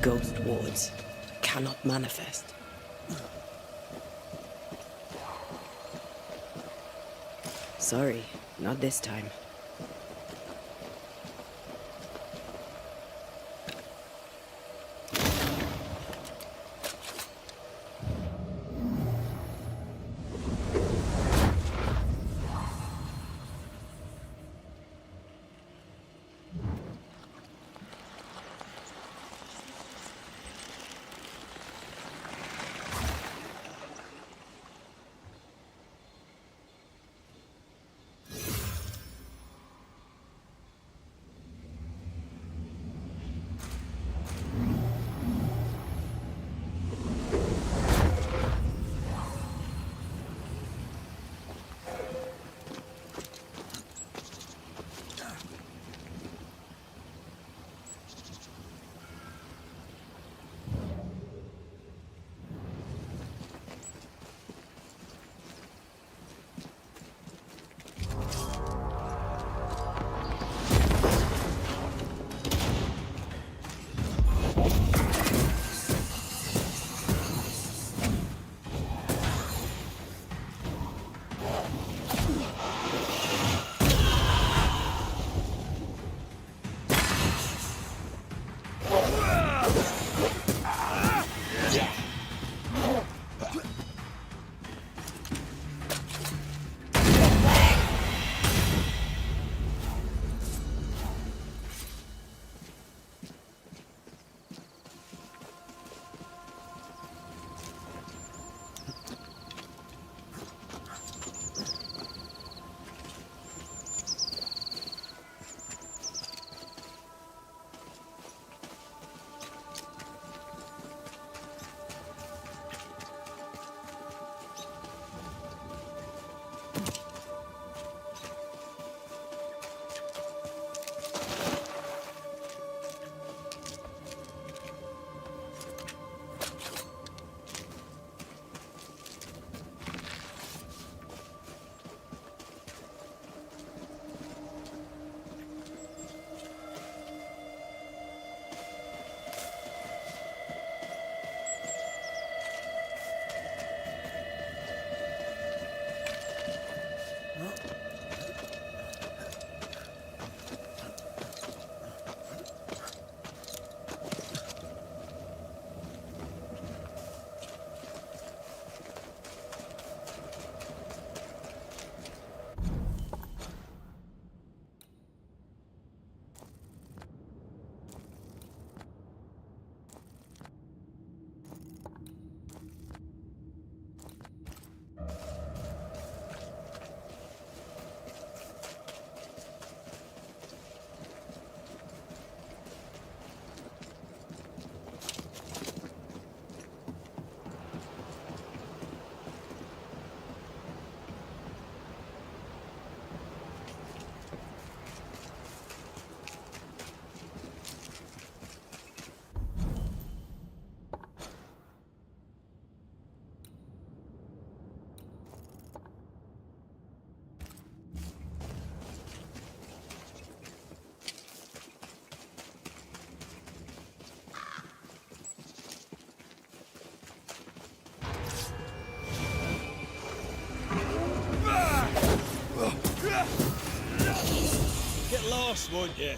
B: Ghost wards cannot manifest. Sorry, not this time.
C: horse, won't you?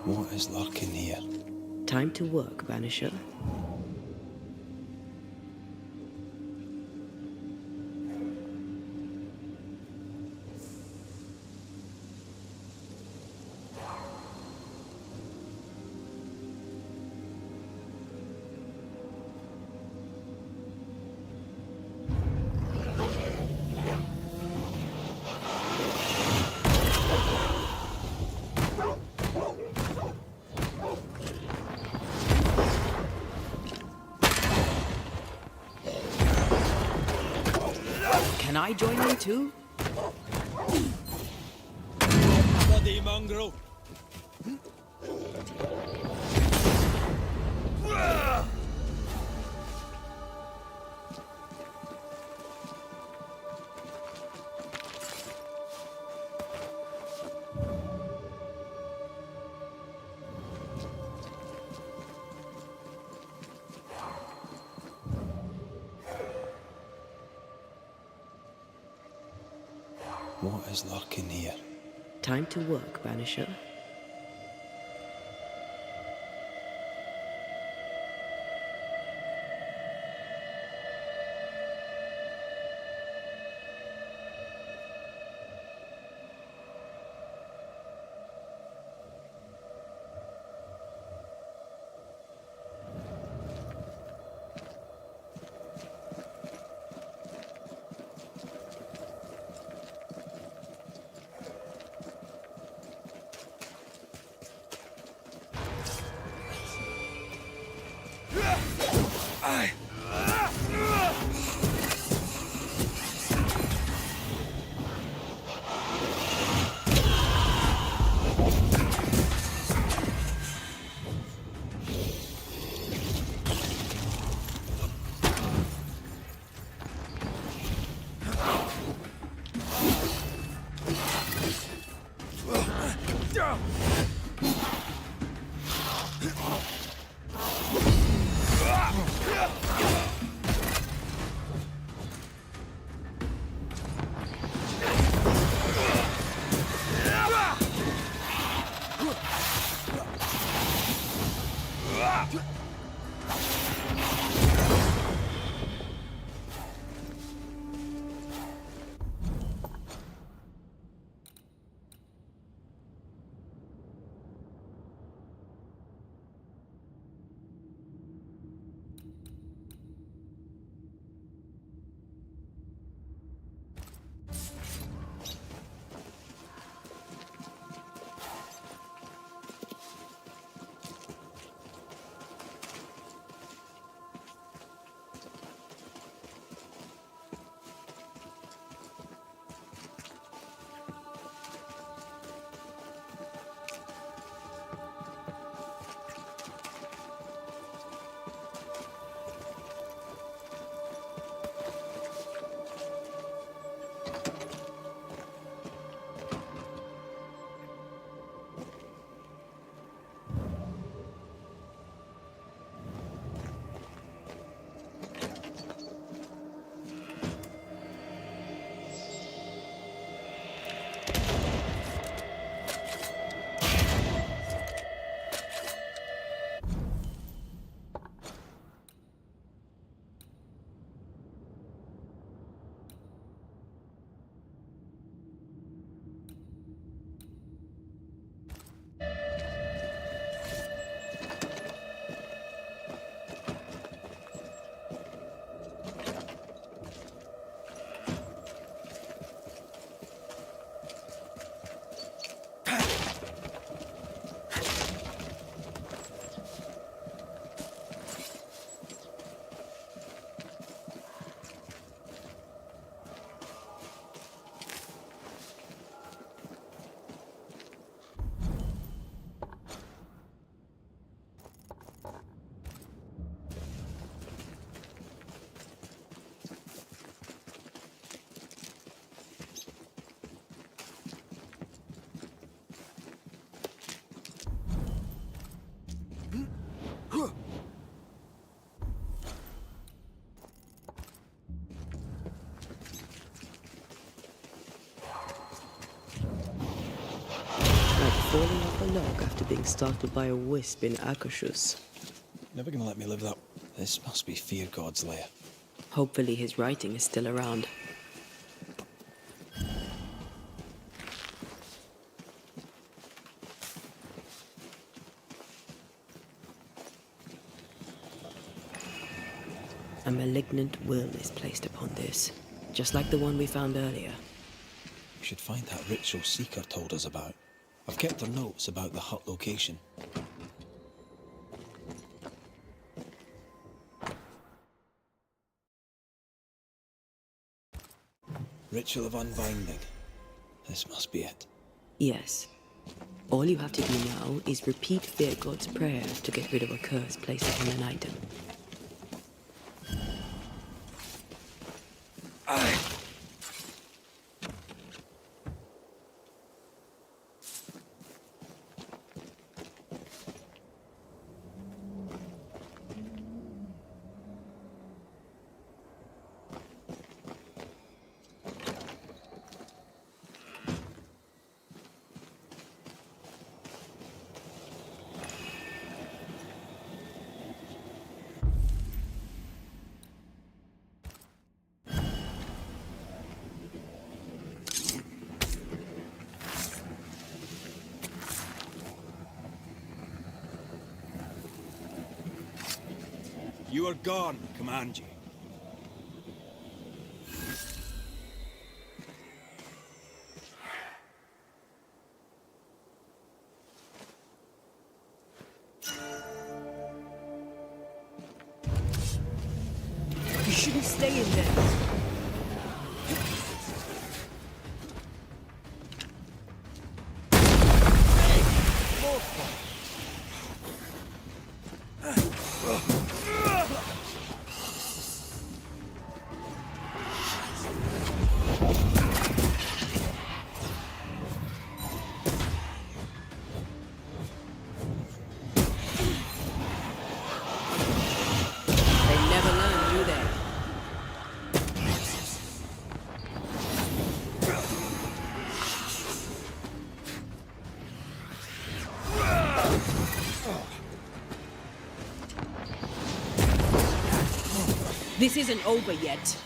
C: What is lurking here?
B: Time to work, Banisher. Can I join you too?
C: Bloody mongrel! What is lurking here?
B: Time to work, Banisher. falling off a log after being startled by a wisp in Akashus.
C: Never gonna let me live that. This must be Fear God's lair.
B: Hopefully his writing is still around. A malignant will is placed upon this, just like the one we found earlier.
C: We should find that ritual Seeker told us about. I've kept her notes about the hut location. Ritual of Unbinding. This must be it.
B: Yes. All you have to do now is repeat Fear God's prayer to get rid of a curse placed upon an item.
C: You are gone, command you.
B: You shouldn't stay in there. This isn't over yet.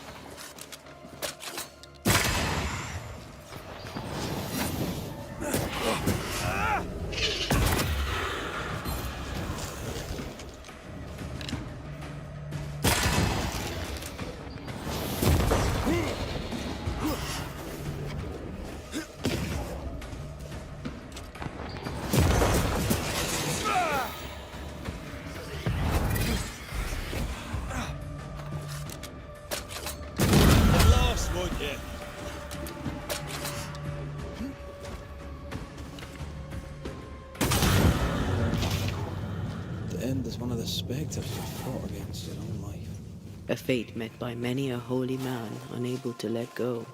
C: One of the spectres you fought against your own life.
B: A fate met by many a holy man unable to let go.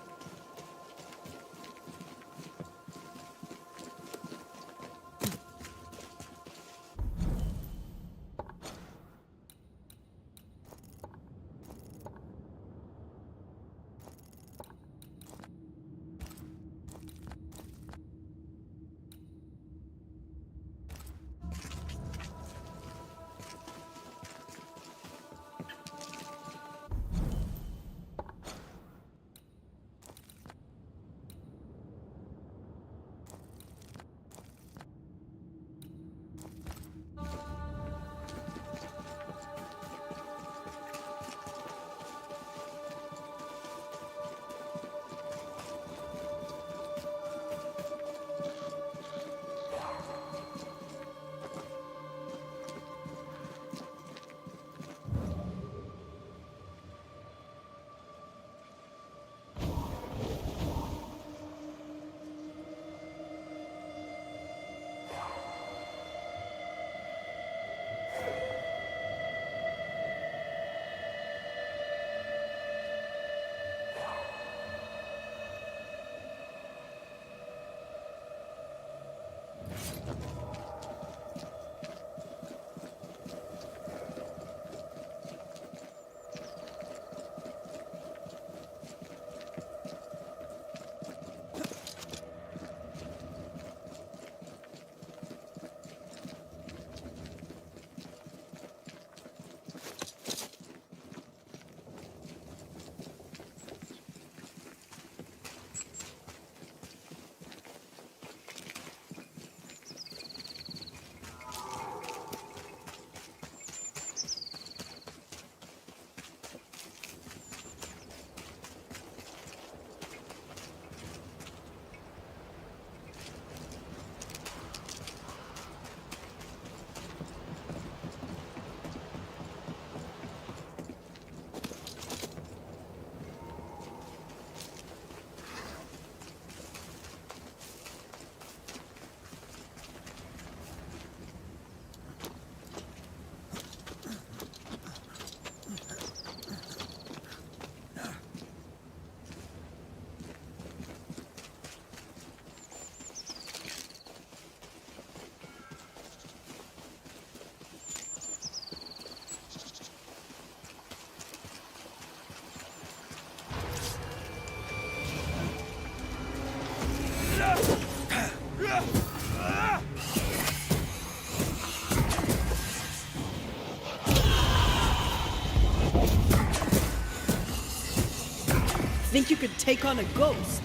B: think you could take on a ghost?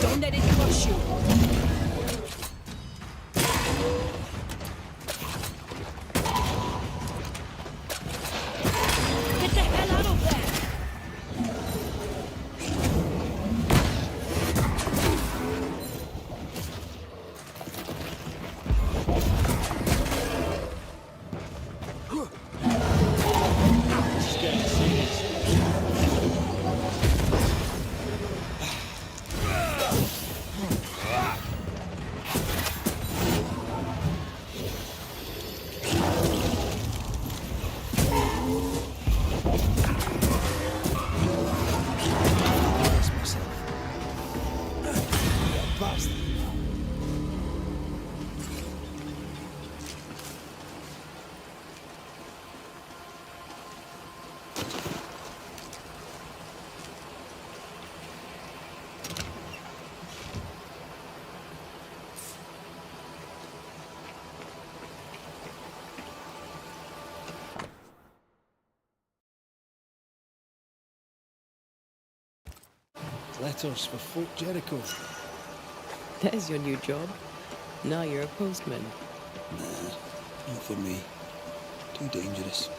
B: Don't let it crush you. Get the hell out of there!
C: Letters for Fort Jericho.
B: There's your new job. Now you're a postman.
C: Nah, not for me. Too dangerous.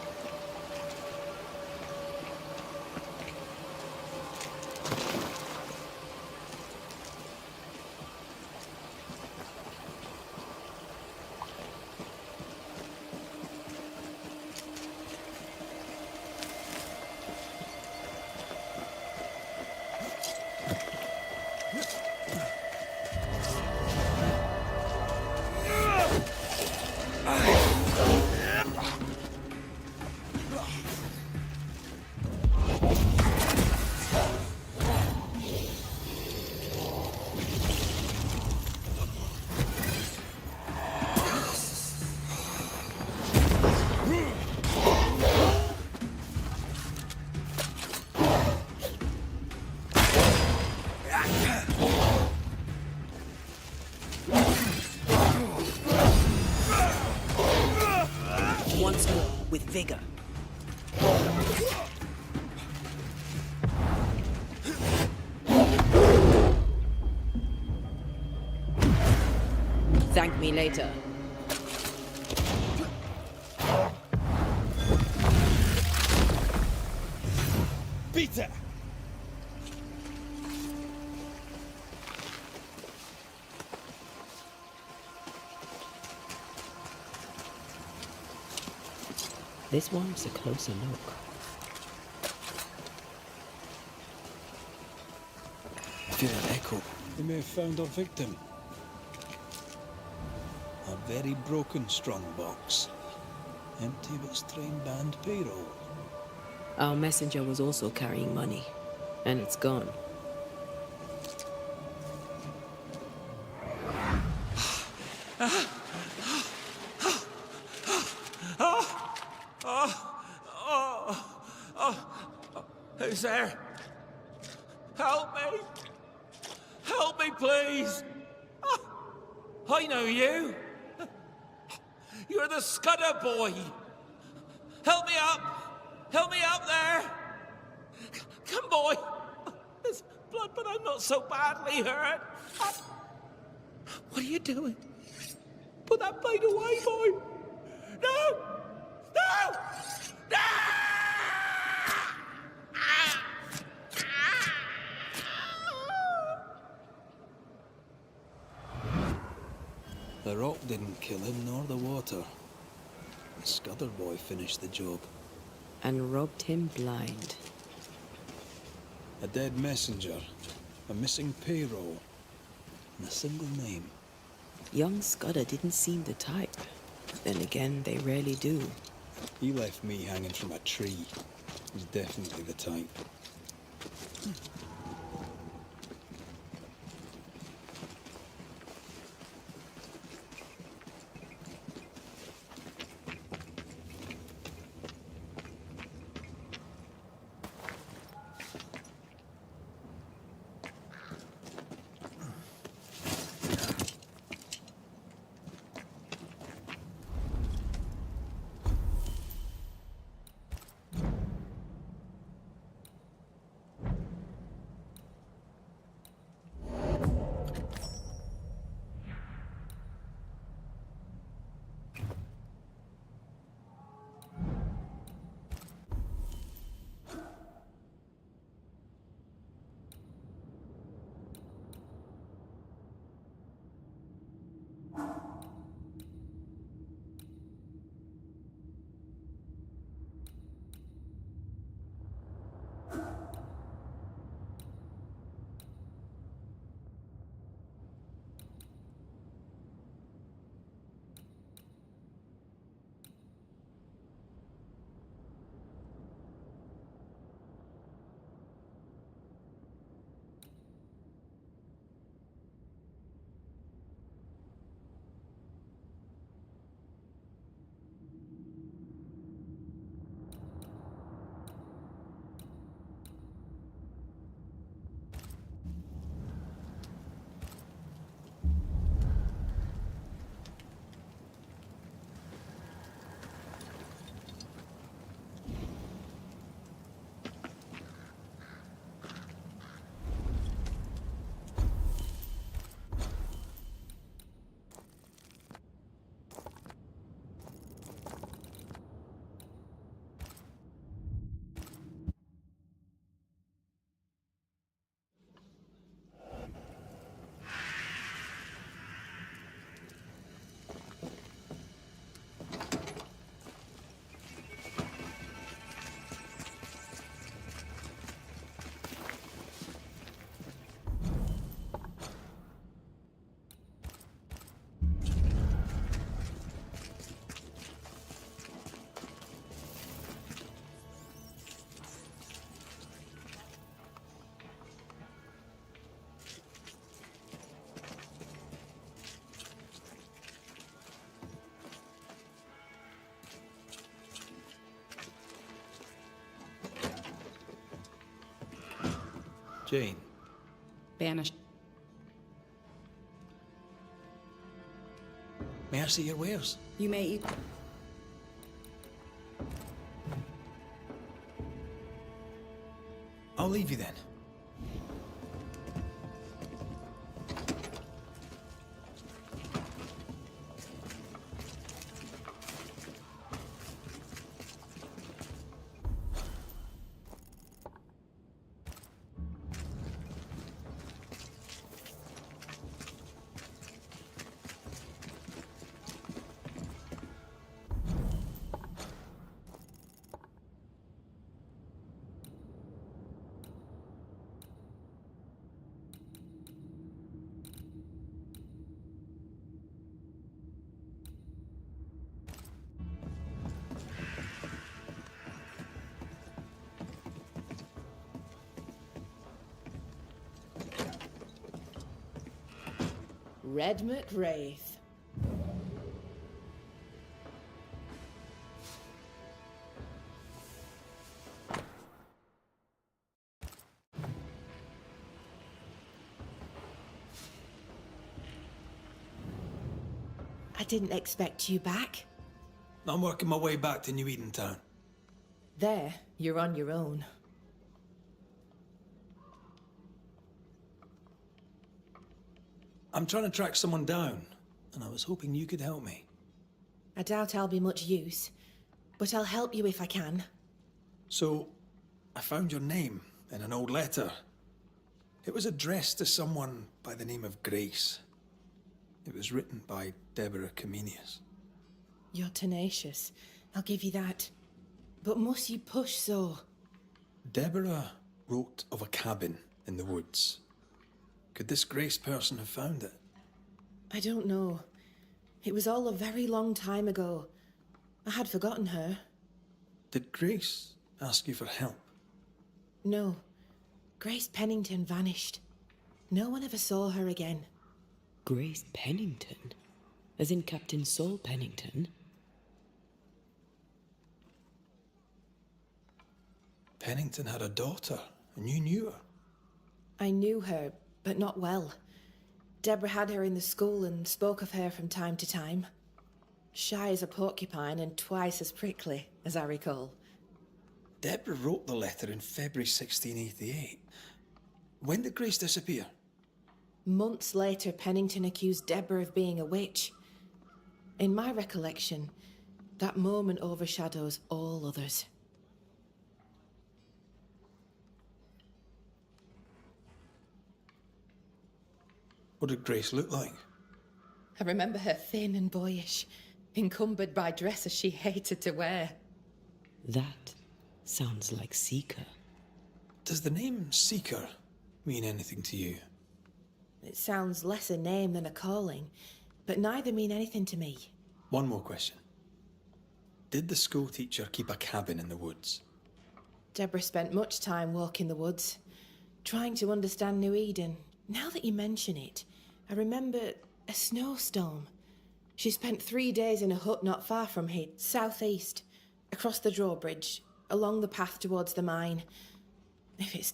B: Once more, with vigor. Thank me later.
C: Peter!
B: This one's a closer look.
C: I feel an echo. They may have found our victim. A very broken strongbox. Empty but strained band payroll.
B: Our messenger was also carrying money, and it's gone.
I: Who's there? Help me! Help me, please! I know you! You're the Scudder boy! Help me up! Help me up there! Come, boy! There's blood, but I'm not so badly hurt. What are you doing? Put that blade away, boy! No! No! No!
C: The rock didn't kill him, nor the water. The Scudder boy finished the job.
B: And robbed him blind.
C: A dead messenger, a missing payroll, and a single name.
B: Young Scudder didn't seem the type. Then again, they rarely do.
C: He left me hanging from a tree. He's definitely the type. Jane.
H: Banished.
C: May I see your wares?
H: You may eat.
C: I'll leave you then.
K: Red McWraith.
F: I didn't expect you back.
C: I'm working my way back to New Edentown.
K: There, you're on your own.
C: I'm trying to track someone down, and I was hoping you could help me.
F: I doubt I'll be much use, but I'll help you if I can.
C: So, I found your name in an old letter. It was addressed to someone by the name of Grace. It was written by Deborah Comenius.
F: You're tenacious, I'll give you that. But must you push so?
C: Deborah wrote of a cabin in the woods. Could this Grace person have found it?
F: I don't know. It was all a very long time ago. I had forgotten her.
C: Did Grace ask you for help?
F: No. Grace Pennington vanished. No one ever saw her again.
B: Grace Pennington? As in Captain Saul Pennington?
C: Pennington had a daughter, and you knew her.
F: I knew her, but not well. Deborah had her in the school and spoke of her from time to time. Shy as a porcupine and twice as prickly, as I recall.
C: Deborah wrote the letter in February 1688. When did Grace disappear?
F: Months later, Pennington accused Deborah of being a witch. In my recollection, that moment overshadows all others.
C: What did Grace look like?
F: I remember her thin and boyish, encumbered by dresses she hated to wear.
B: That sounds like Seeker.
C: Does the name Seeker mean anything to you?
F: It sounds less a name than a calling, but neither mean anything to me.
C: One more question. Did the school teacher keep a cabin in the woods?
F: Deborah spent much time walking the woods, trying to understand New Eden. Now that you mention it, I remember a snowstorm. She spent 3 days in a hut not far from here, southeast, across the drawbridge, along the path towards the mine. If it's...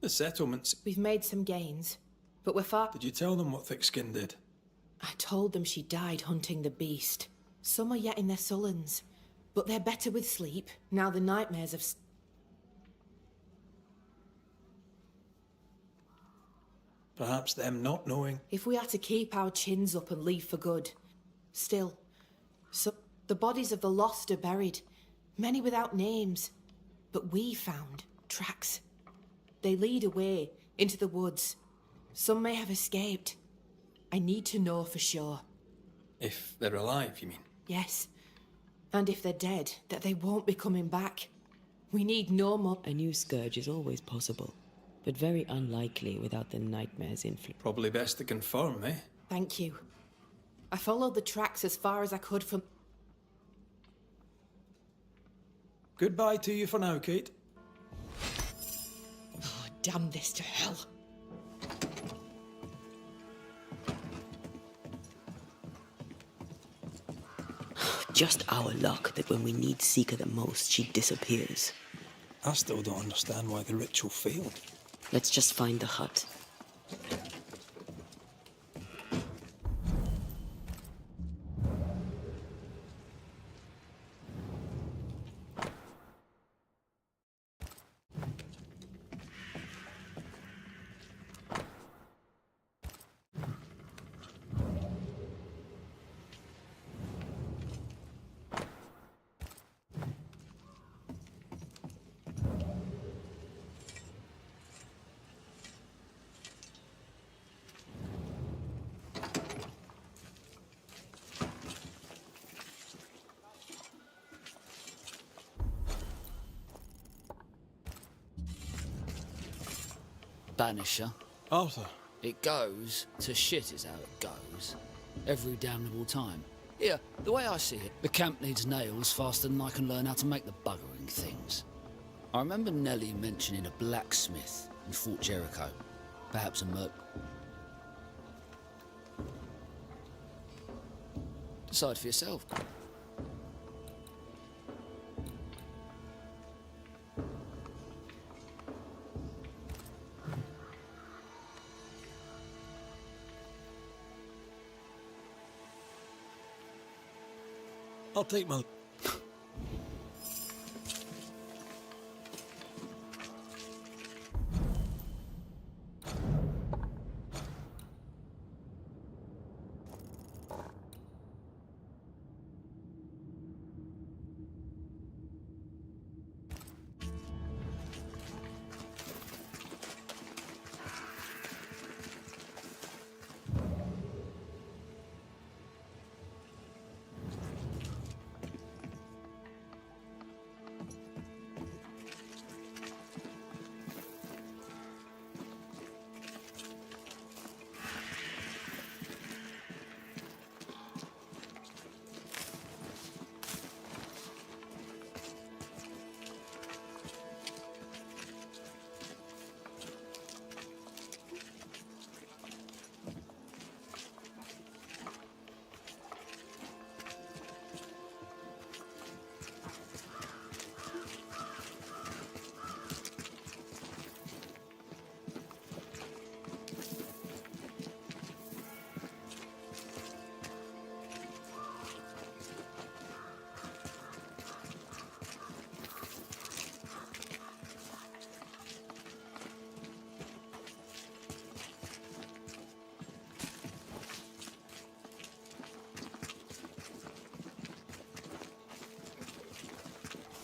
C: The settlements...
F: We've made some gains, but we're far...
C: Did you tell them what Thickskin did?
F: I told them she died hunting the beast. Some are yet in their sullens, but they're better with sleep, now the nightmares have...
C: Perhaps them not knowing.
F: If we had to keep our chins up and leave for good. Still, so the bodies of the lost are buried, many without names. But we found tracks. They lead away into the woods. Some may have escaped. I need to know for sure.
C: If they're alive, you mean?
F: Yes. And if they're dead, that they won't be coming back. We need no more...
B: A new scourge is always possible, but very unlikely without the nightmare's influence.
C: Probably best to confirm, eh?
F: Thank you. I followed the tracks as far as I could from...
C: Goodbye to you for now, Kate.
F: Oh, damn this to hell.
B: Just our luck that when we need Seeker the most, she disappears.
C: I still don't understand why the ritual failed.
B: Let's just find the hut.
I: Banisher.
C: Arthur.
I: It goes to shit is how it goes. Every damnable time. Here, the way I see it, the camp needs nails faster than I can learn how to make the buggering things. I remember Nellie mentioning a blacksmith in Fort Jericho. Perhaps a merc... Decide for yourself.
C: I'll take my...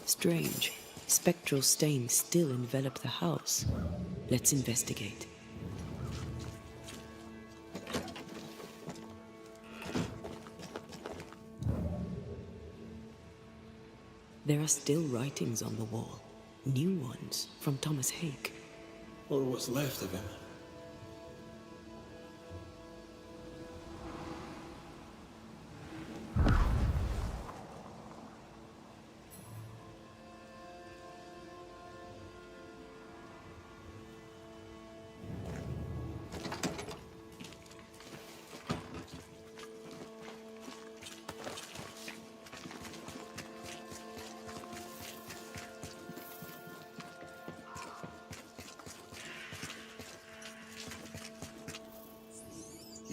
B: Strange. Spectral stains still envelop the house. Let's investigate. There are still writings on the wall. New ones from Thomas Hake.
C: Or what's left of him.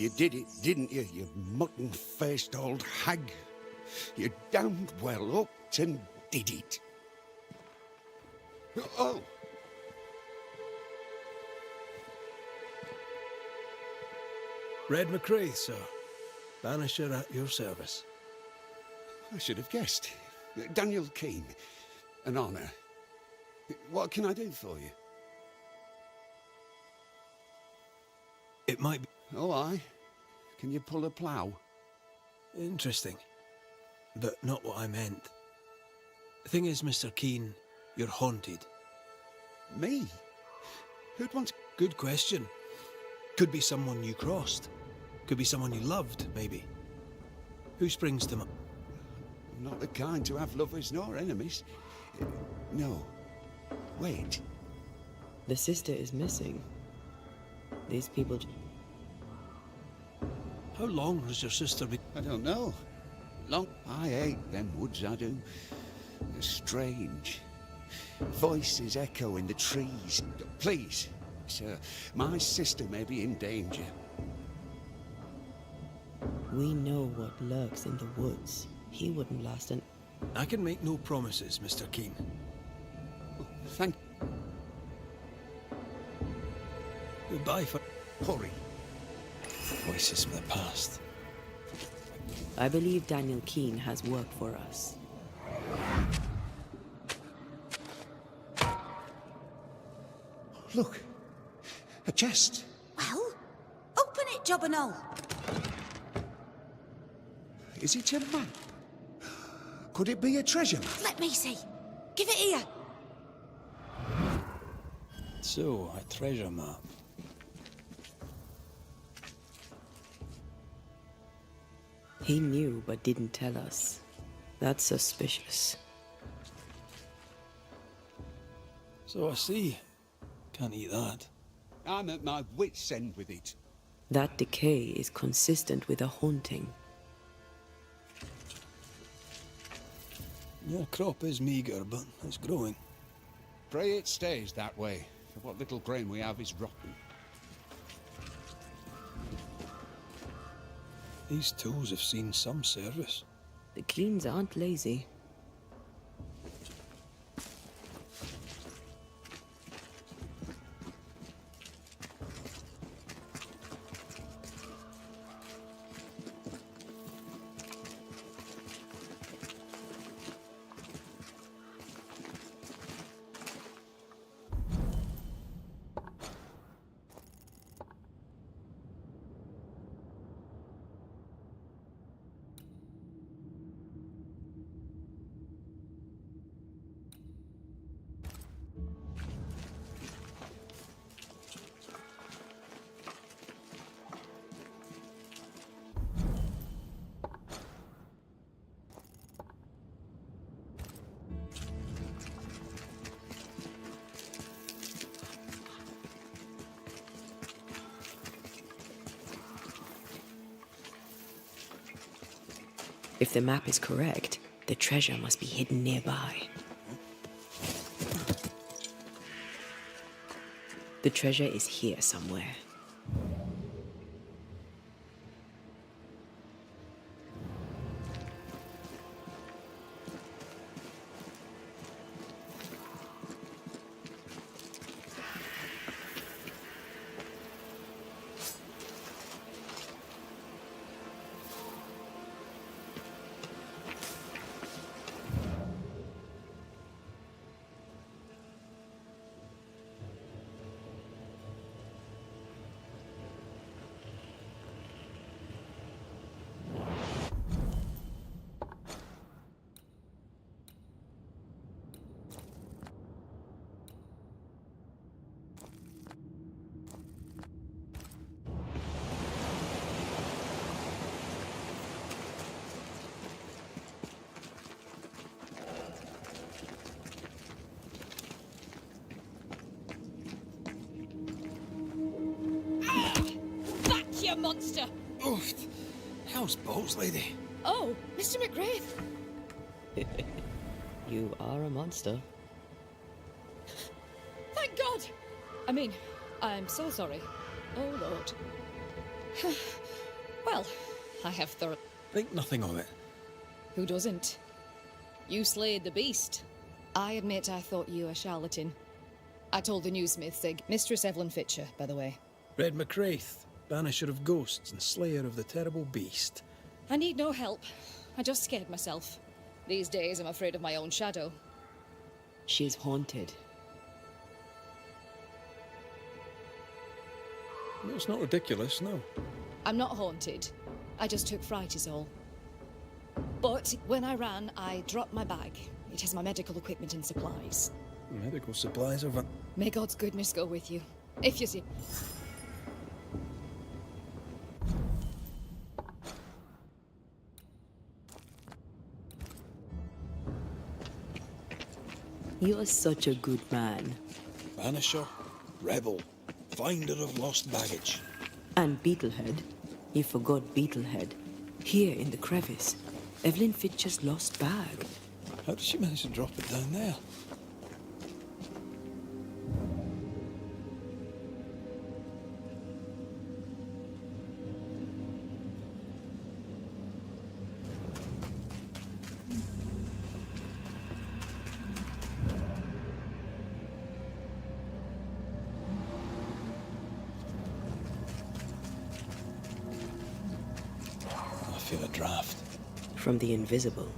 J: You did it, didn't you, you mutton-faced old hag? You damned well upped and did it. Oh!
C: Red McCrae, sir. Banisher at your service.
J: I should have guessed. Daniel Keane. An honour. What can I do for you?
C: It might be...
J: Oh, aye. Can you pull a plough?
C: interesting. But not what I meant. The thing is, Mr. Keane, you're haunted.
J: Me? Who'd want...
C: Good question. Could be someone you crossed. Could be someone you loved, maybe. Who springs to mind?
J: Not the kind to have lovers nor enemies. No. Wait.
B: The sister is missing. These people...
C: How long has your sister been...
J: I don't know. Long... I hate them woods, I do. They're strange. Voices echo in the trees. Please, sir, my sister may be in danger.
B: We know what lurks in the woods. He wouldn't last an...
C: I can make no promises, Mr. Keane.
J: Thank...
C: Goodbye for...
J: Hurry.
C: Voices from the past.
B: I believe Daniel Keane has work for us.
J: Look, a chest.
L: Well, open it, job and all.
J: Is it a map? Could it be a treasure map?
L: Let me see. Give it here.
C: So, a treasure map.
B: He knew but didn't tell us. That's suspicious.
C: So I see. Can't eat that.
J: I'm at my wit's end with it.
B: That decay is consistent with a haunting.
C: Your crop is meagre, but it's growing.
J: Pray it stays that way. For what little grain we have is rotten.
C: These tools have seen some service.
B: The Keanes aren't lazy. If the map is correct, the treasure must be hidden nearby. The treasure is here somewhere.
M: You monster!
C: Oof! How's balls, lady?
M: Oh, Mr. McGrath!
B: You are a monster.
M: Thank God! I mean, I'm so sorry. Oh, Lord. Well, I have thorough...
C: Think nothing of it.
M: Who doesn't? You slayed the beast. I admit I thought you a charlatan. I told the newsmith, Sig. Mistress Evelyn Fitcher, by the way.
C: Red McWraith, banisher of ghosts and slayer of the terrible beast.
M: I need no help. I just scared myself. These days, I'm afraid of my own shadow.
B: She's haunted.
C: It's not ridiculous, no.
M: I'm not haunted. I just took fright is all. But when I ran, I dropped my bag. It has my medical equipment and supplies.
C: Medical supplies are...
M: May God's goodness go with you. If you see...
B: You are such a good man.
C: Banisher, rebel, finder of lost baggage.
B: And Beetlehead. You forgot Beetlehead. Here in the crevice. Evelyn Fitcher's lost bag.
C: How did she manage to drop it down there? draft?
B: From the invisible.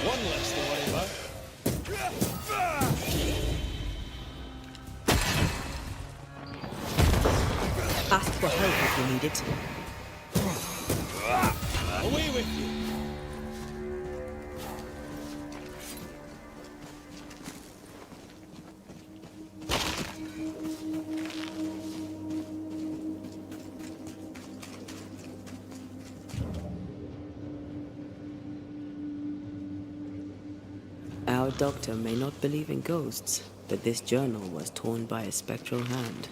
C: One less to worry about.
B: Ask for help if you need it.
C: Away with you!
B: Our doctor may not believe in ghosts, but this journal was torn by a spectral hand.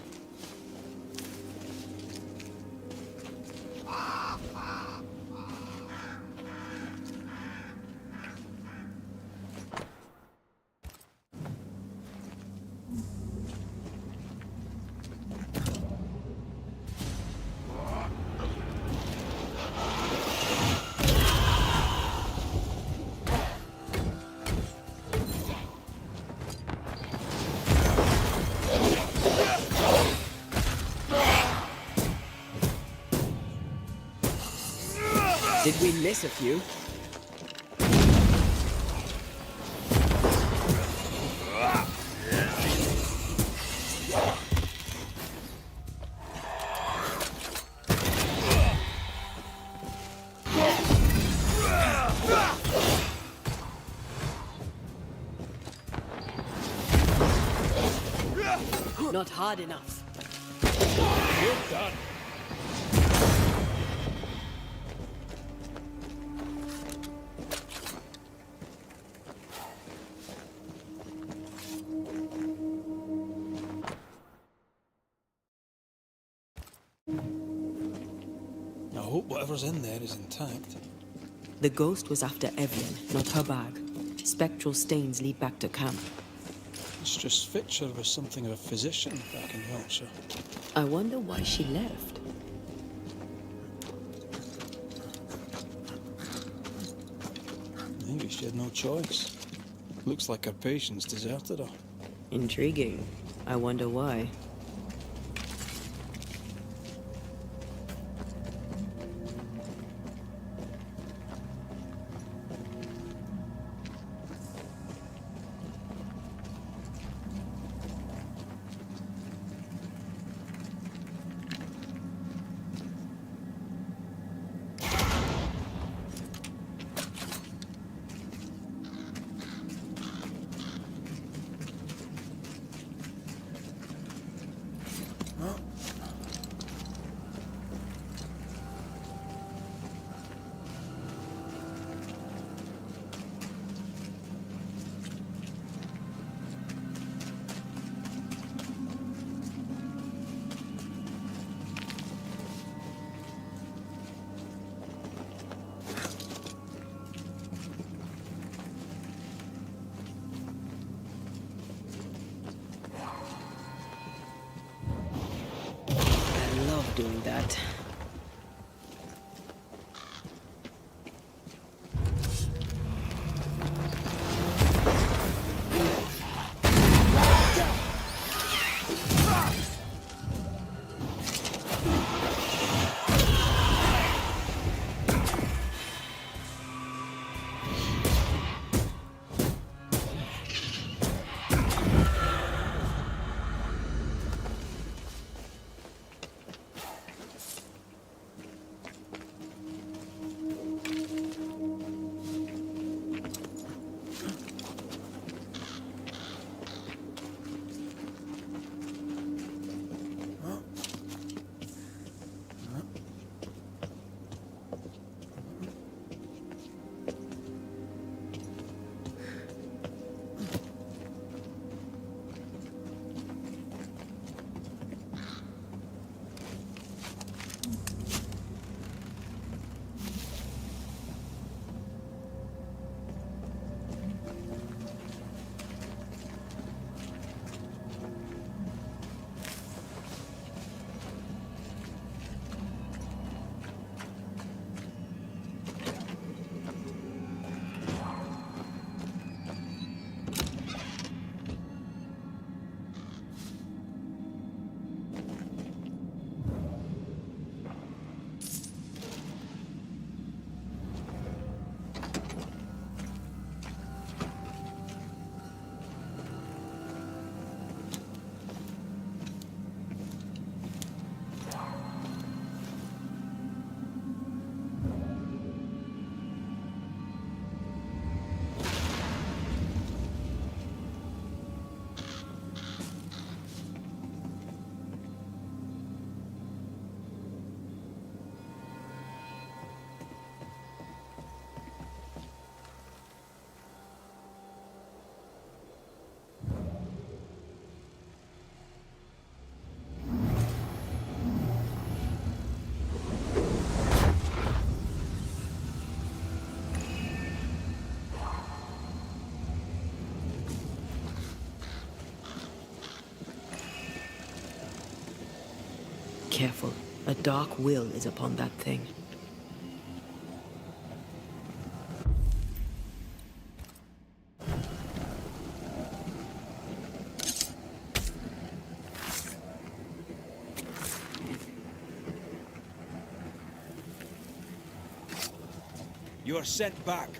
B: Did we miss a few? Not hard enough.
C: You're done. I hope whatever's in there is intact.
B: The ghost was after Evelyn, not her bag. Spectral stains lead back to camp.
C: Mistress Fitcher was something of a physician back in Yorkshire.
B: I wonder why she left.
C: Maybe she had no choice. Looks like her patients deserted her.
B: Intriguing. I wonder why. careful. A dark will is upon that thing.
C: You are sent back.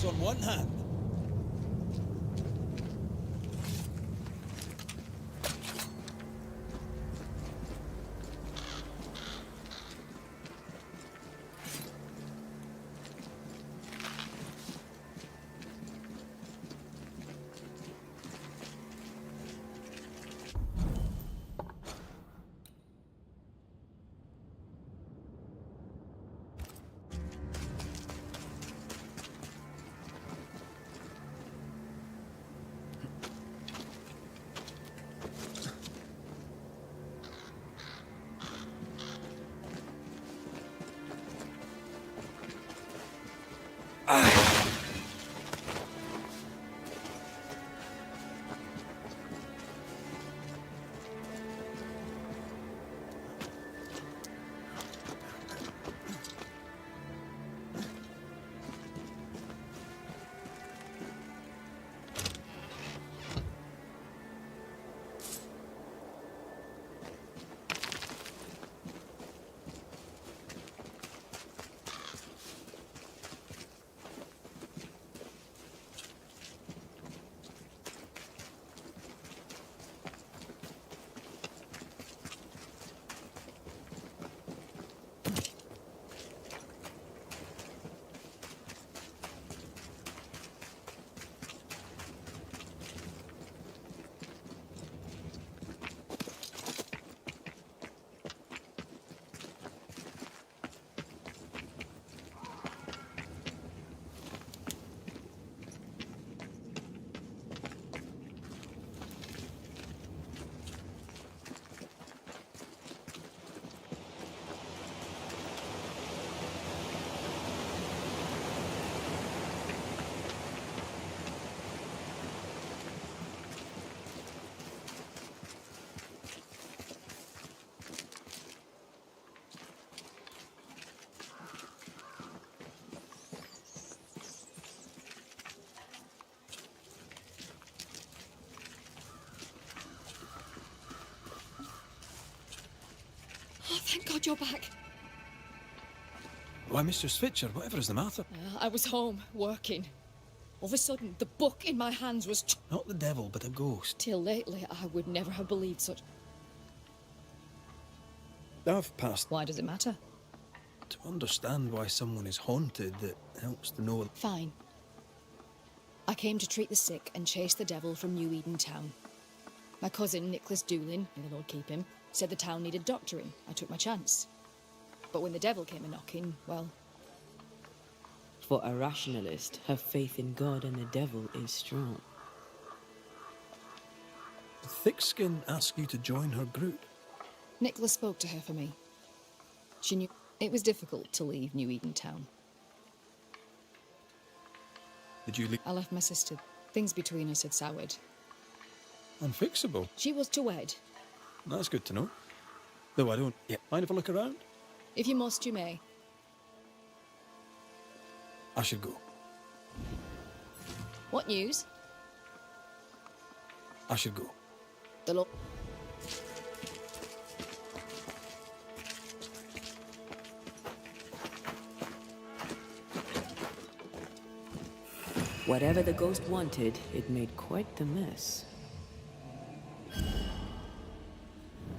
C: On one hand.
M: Oh, thank God you're back.
C: Why, Mistress Fitcher, whatever is the matter?
M: I was home, working. All of a sudden, the book in my hands was...
C: Not the devil, but a ghost.
M: Till lately, I would never have believed such...
C: I've passed...
M: Why does it matter?
C: To understand why someone is haunted, it helps to know...
M: Fine. I came to treat the sick and chase the devil from New Eden Town. My cousin, Nicholas Doolin, may the Lord keep him, said the town needed doctoring. I took my chance. But when the devil came a-knocking, well...
B: For a rationalist, her faith in God and the devil is strong.
C: Did Thickskin ask you to join her group?
M: Nicholas spoke to her for me. She knew it was difficult to leave New Eden Town.
C: Did you leave?
M: I left my sister. Things between us had soured.
C: Unfixable?
M: She was to wed.
C: That's good to know. Though I don't... Yeah. Mind if I look around?
M: If you must, you may.
C: I should go.
M: What news?
C: I should go.
M: The law.
B: Whatever the ghost wanted, it made quite the mess.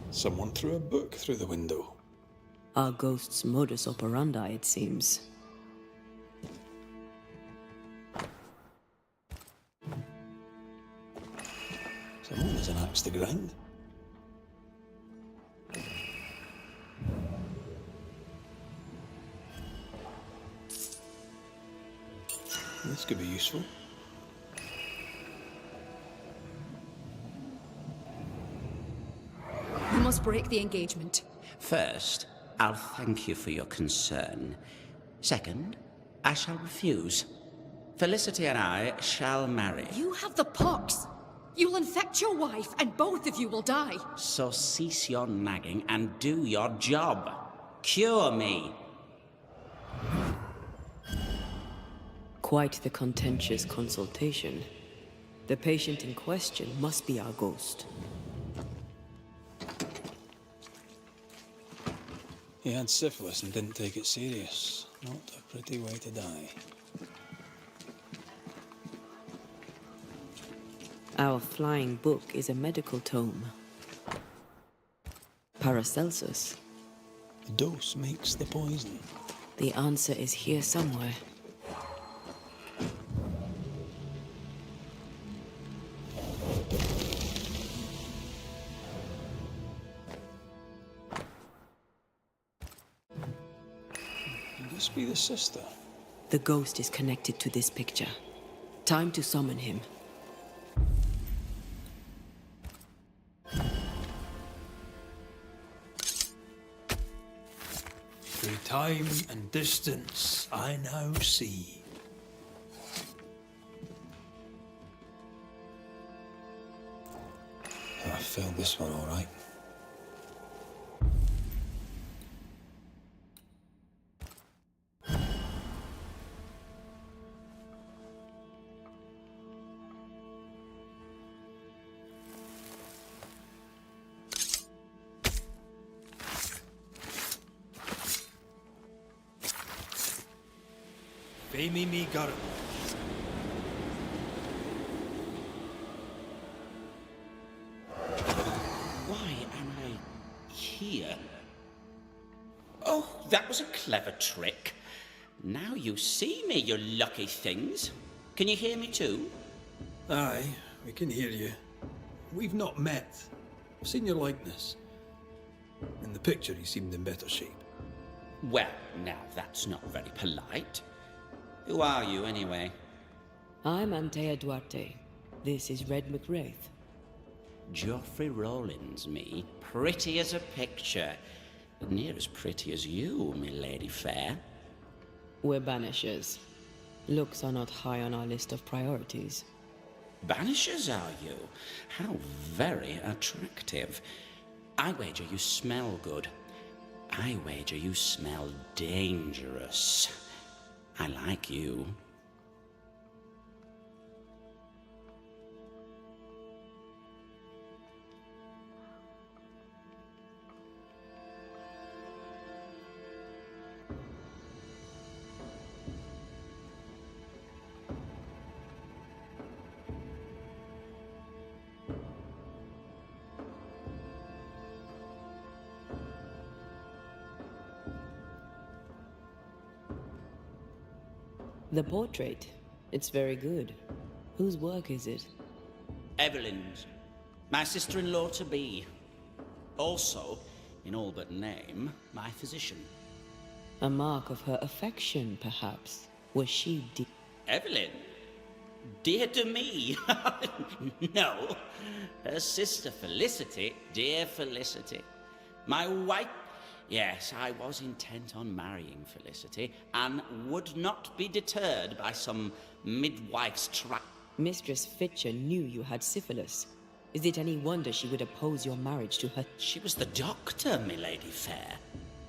C: Someone threw a book through the window.
B: Our ghost's modus operandi, it seems.
C: Someone has an axe to grind. This could be useful.
M: You must break the engagement.
N: First, I'll thank you for your concern. Second, I shall refuse. Felicity and I shall marry.
M: You have the pox. You'll infect your wife, and both of you will die.
N: So cease your nagging and do your job. Cure me.
B: Quite the contentious consultation. The patient in question must be our ghost.
C: He had syphilis and didn't take it serious. Not a pretty way to die.
B: Our flying book is a medical tome. Paracelsus.
C: The dose makes the poison.
B: The answer is here somewhere.
C: Could this be the sister?
B: The ghost is connected to this picture. Time to summon him.
C: Through time and distance, I now see. I failed this one all right. Fame me got it.
N: Why am I here? Oh, that was a clever trick. Now you see me, you lucky things. Can you hear me too?
C: Aye, we can hear you. We've not met. I've seen your likeness. In the picture, you seemed in better shape.
N: Well, now that's not very polite. Who are you, anyway?
B: I'm Antea Duarte. This is Red McWraith.
N: Geoffrey Rollins, me. Pretty as a picture. But near as pretty as you, me lady fair.
B: We're Banishers. Looks are not high on our list of priorities.
N: Banishers, are you? How very attractive. I wager you smell good. I wager you smell dangerous. I like you.
B: The portrait. It's very good. Whose work is it?
N: Evelyn's. My sister-in-law to be. Also, in all but name, my physician.
B: A mark of her affection, perhaps. Was she
N: Evelyn? Dear to me? No. Her sister Felicity, dear Felicity. My wife. Yes, I was intent on marrying Felicity, and would not be deterred by some midwife's trap.
B: Mistress Fitcher knew you had syphilis. Is it any wonder she would oppose your marriage to her?
N: She was the doctor, my lady fair.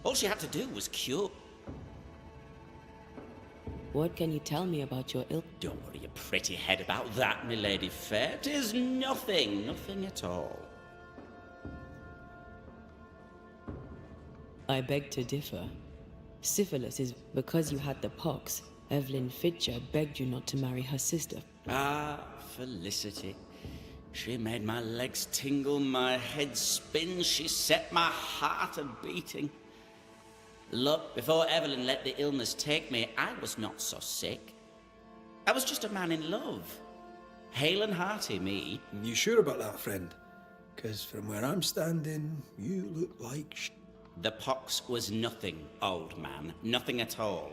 N: All she had to do was cure.
B: What can you tell me about your ill?
N: Don't worry your pretty head about that, my lady fair. 'Tis nothing, nothing at all.
B: I beg to differ. Syphilis is because you had the pox. Evelyn Fitcher begged you not to marry her sister.
N: Ah, Felicity. She made my legs tingle, my head spin. She set my heart a-beating. Look, before Evelyn let the illness take me, I was not so sick. I was just a man in love. Hale and hearty, me.
C: You sure about that, friend? Because from where I'm standing, you look like
N: The pox was nothing, old man. Nothing at all.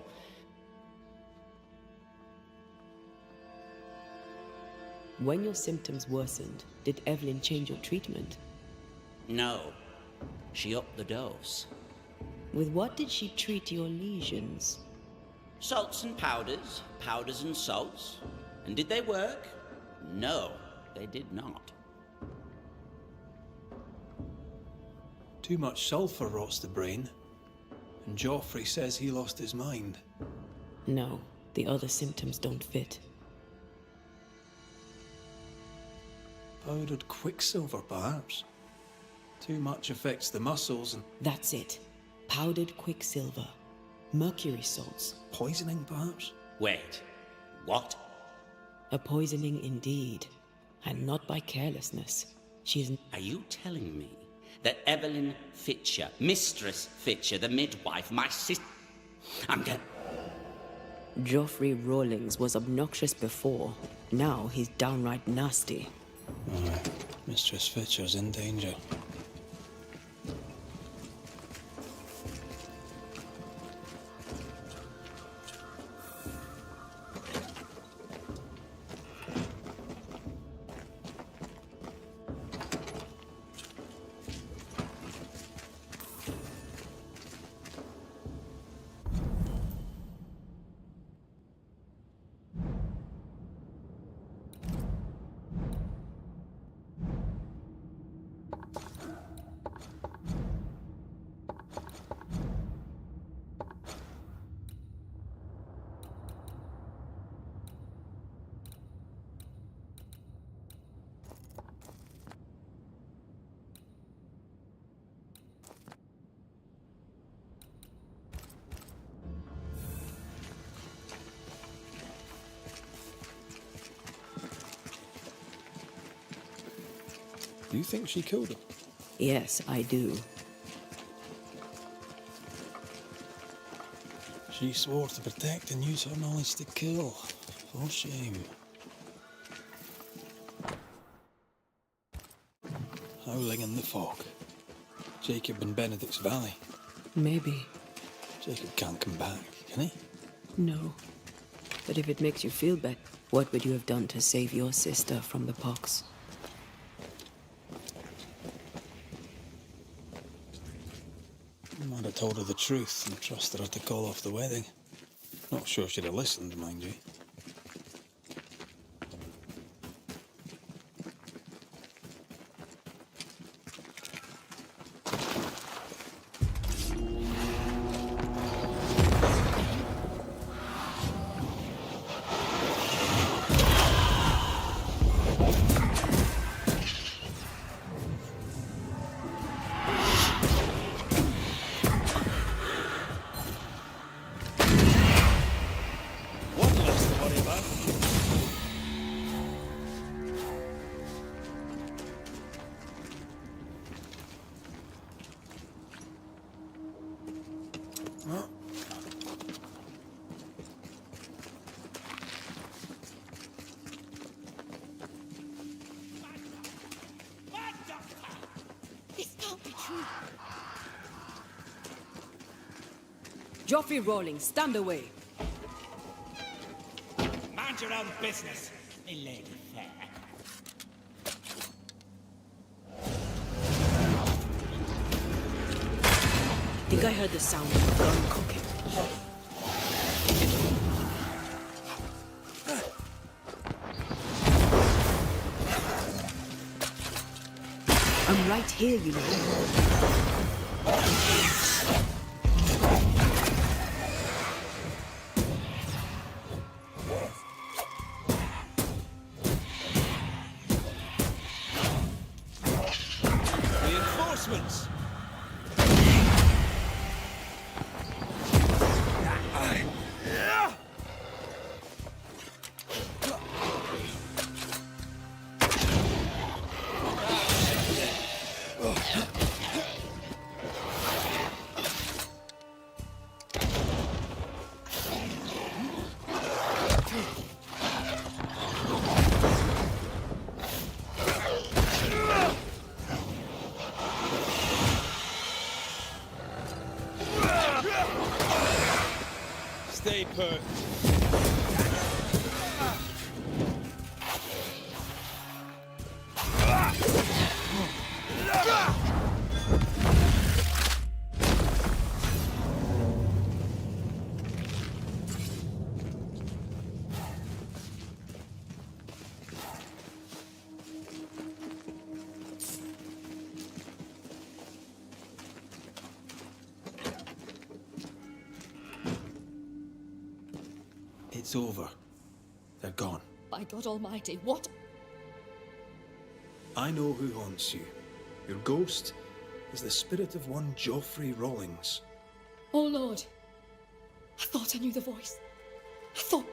B: When your symptoms worsened, did Evelyn change your treatment?
N: No. She upped the dose.
B: With what did she treat your lesions?
N: Salts and powders, powders and salts. And did they work? No, they did not.
C: too much sulfur rots the brain. And Joffrey says he lost his mind.
B: No, the other symptoms don't fit.
C: Powdered quicksilver, perhaps. Too much affects the muscles and...
B: That's it. Powdered quicksilver. Mercury salts.
C: Poisoning, perhaps?
N: Wait. What?
B: A poisoning indeed. And not by carelessness. She's...
N: Are you telling me that Evelyn Fitcher, Mistress Fitcher, the midwife, my sister... I'm going...
B: Joffrey Rawlings was obnoxious before. Now he's downright nasty.
C: Mistress Fitcher's in danger. Do you think she killed him?
B: Yes, I do.
C: She swore to protect and use her knowledge to kill. For shame. Howling in the fog. Jacob in Benedict's Valley.
B: Maybe.
C: Jacob can't come back, can he?
B: No. But if it makes you feel better, what would you have done to save your sister from the pox?
C: I'd have told her the truth and trusted her to call off the wedding. Not sure she'd have listened, mind you.
B: Joffrey Rawlings, stand away.
N: Mind your own business, my lady fair.
B: Think I heard the sound of a gun cooking. I'm right here, you know.
C: Stay put. It's over. They're gone.
M: By God Almighty, what?
C: I know who haunts you. Your ghost is the spirit of one Geoffrey Rawlings.
M: Oh Lord. I thought I knew the voice. I thought...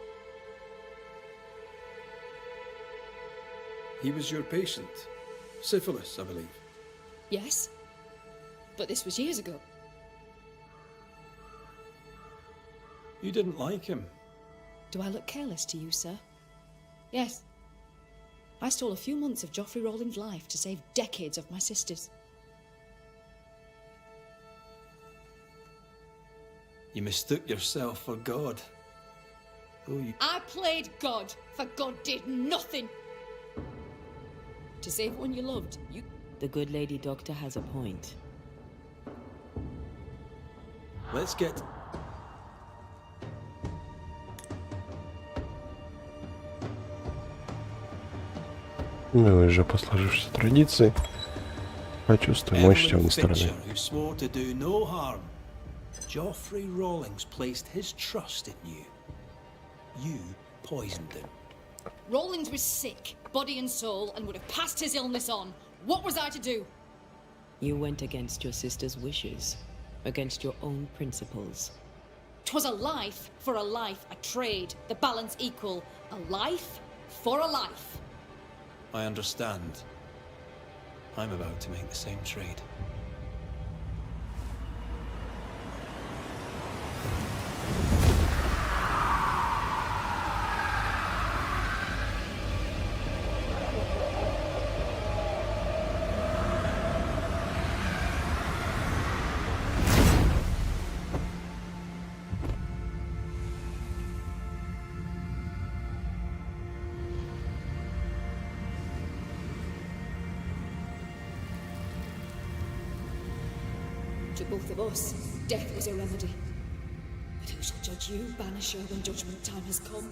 C: He was your patient. Syphilis, I believe.
M: Yes. But this was years ago.
C: You didn't like him.
M: Do I look careless to you, sir? Yes. I stole a few months of Geoffrey Rawlings' life to save decades of my sister's.
C: You mistook yourself for God. Oh, you...
M: I played God, for God did nothing. To save one you loved, you...
B: The good lady doctor has a point.
C: Let's get...
A: Ну и уже по сложившейся традиции почувствуем мощь темной стороны.
C: Who swore to do no harm. Geoffrey Rawlings placed his trust in you. You poisoned him.
M: Rawlings was sick, body and soul, and would have passed his illness on. What was I to do?
B: You went against your sister's wishes, against your own principles.
M: 'Twas a life for a life, a trade, the balance equal. A life for a life.
C: I understand. I'm about to make the same trade.
M: To both of us, death was a remedy. But who shall judge you, Banisher, when judgment time has come?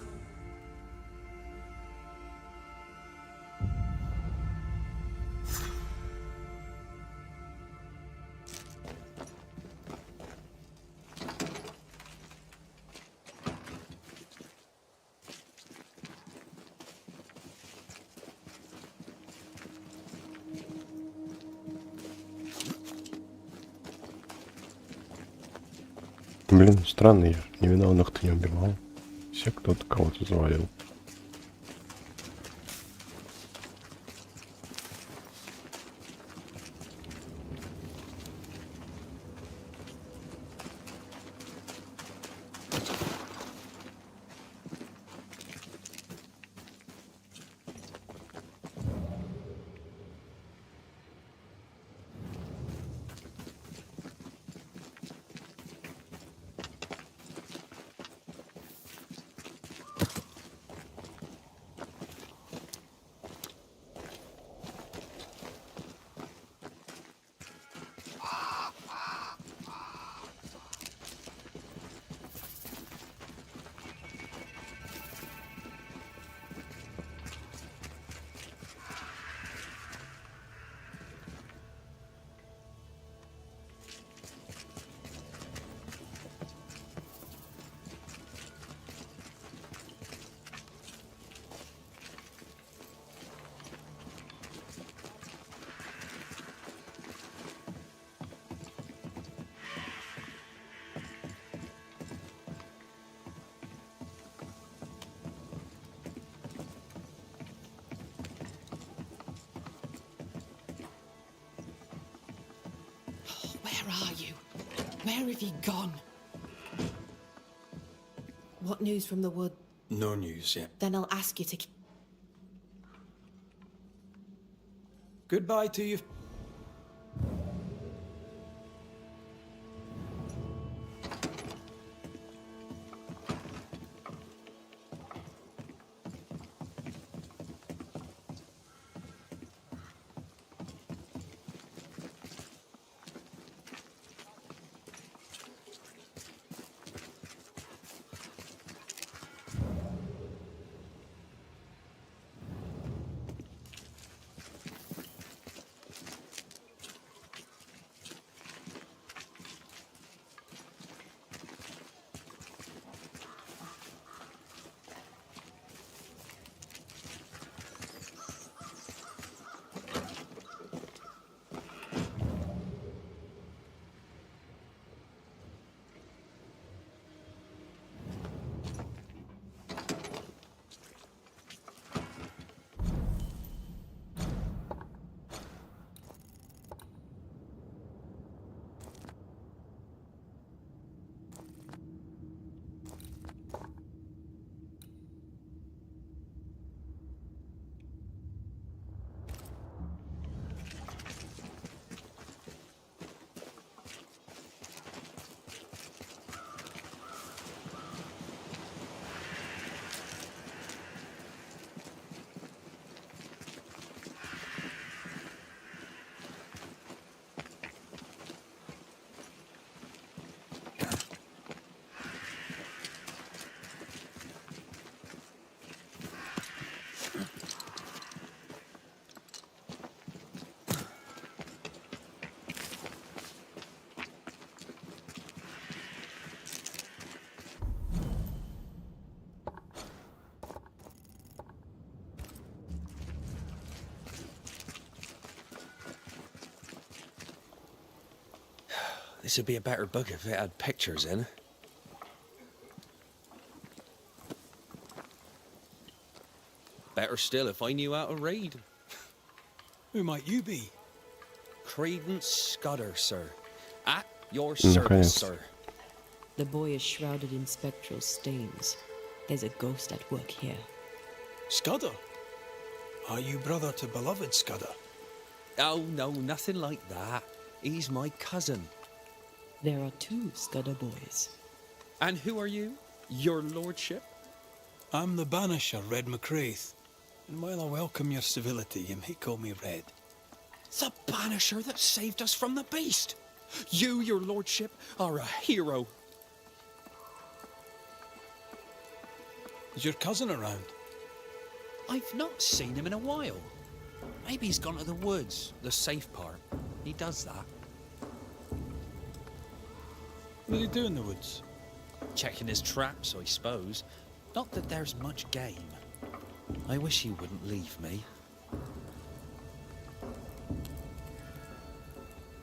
A: Блин, странно, я невиновных-то не убивал. Все кто-то кого-то завалил.
F: Where are you? Where have you gone? What news from the wood?
C: No news yet.
F: Then I'll ask you to...
C: Goodbye to you.
O: This would be a better book if it had pictures in. Better still if I knew how to read.
C: Who might you be?
O: Credence Scudder, sir. At your service, sir.
B: The boy is shrouded in spectral stains. There's a ghost at work here.
C: Scudder? Are you brother to beloved Scudder?
O: Oh, no, nothing like that. He's my cousin.
B: There are two Scudder boys.
O: And who are you? Your lordship?
C: I'm the Banisher, Red McCraith. And while I welcome your civility, you may call me Red.
O: The Banisher that saved us from the beast! You, your lordship, are a hero.
C: Is your cousin around?
O: I've not seen him in a while. Maybe he's gone to the woods, the safe part. He does that.
C: What do you do in the woods?
O: Checking his traps, I suppose. Not that there's much game. I wish he wouldn't leave me.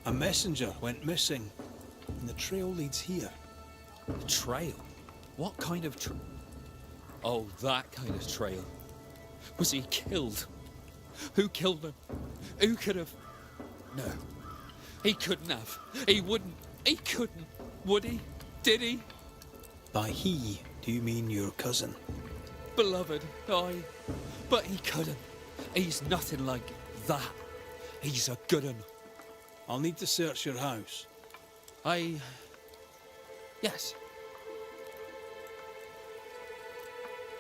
C: A messenger went missing, and the trail leads here.
O: The trail? What kind of Oh, that kind of trail. Was he killed? Who killed him? Who could have? No. He couldn't have. He wouldn't. He couldn't. Would he? Did he?
C: By he, do you mean your cousin?
O: Beloved, aye. But he couldn't. He's nothing like that. He's a good un.
C: I'll need to search your house.
O: Yes.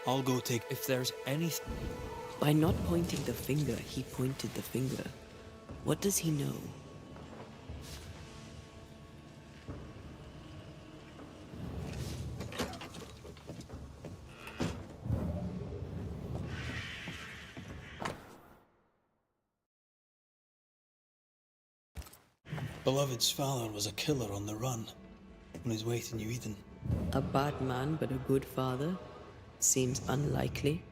C: I'll go take...
O: If there's anything...
B: By not pointing the finger, he pointed the finger. What does he know?
C: Beloved's father was a killer on the run, on his way to New Eden.
B: A bad man but a good father? Seems unlikely.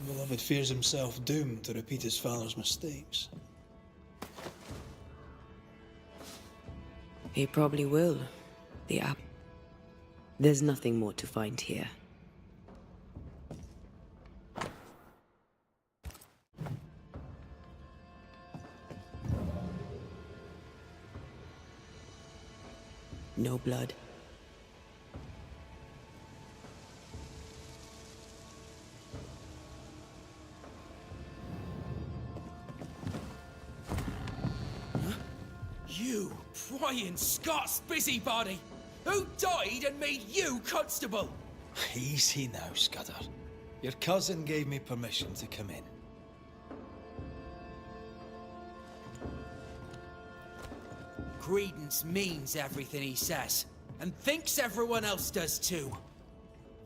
C: Beloved fears himself doomed to repeat his father's mistakes.
B: He probably will. The app. There's nothing more to find here. No blood.
P: You, Brian Scott's busybody! Who died and made you constable?
C: Easy now, Scudder. Your cousin gave me permission to come in.
P: Credence means everything he says, and thinks everyone else does too.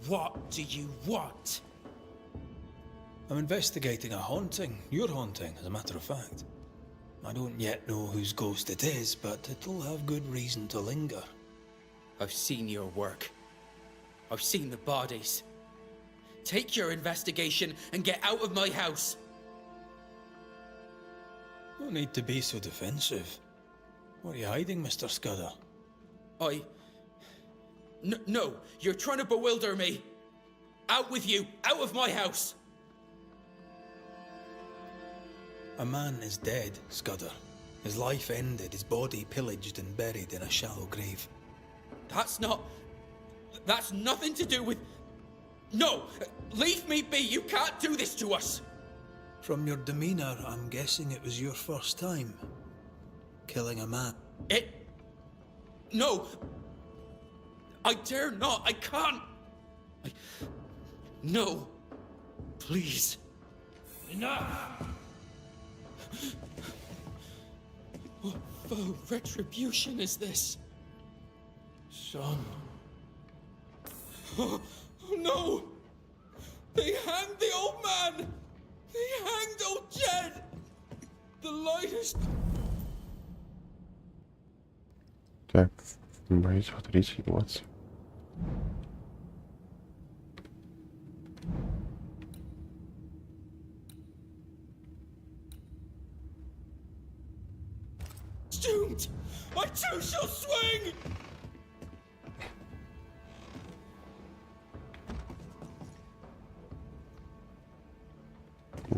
P: What do you want?
C: I'm investigating a haunting. Your haunting, as a matter of fact. I don't yet know whose ghost it is, but it'll have good reason to linger.
P: I've seen your work. I've seen the bodies. Take your investigation and get out of my house.
C: No need to be so defensive. What are you hiding, Mr. Scudder?
P: No, you're trying to bewilder me. Out with you, out of my house.
C: A man is dead, Scudder. His life ended, his body pillaged and buried in a shallow grave.
P: That's nothing to do with... No! Leave me be! You can't do this to us!
C: From your demeanor, I'm guessing it was your first time killing a man.
P: No! I dare not! I can't! No! Please! Enough! What foul retribution is this?
C: Son.
P: Oh, no! They hanged the old man! They hanged old Jed! The lightest...
A: Так, боюсь повторить ситуацию.
P: I too shall swing!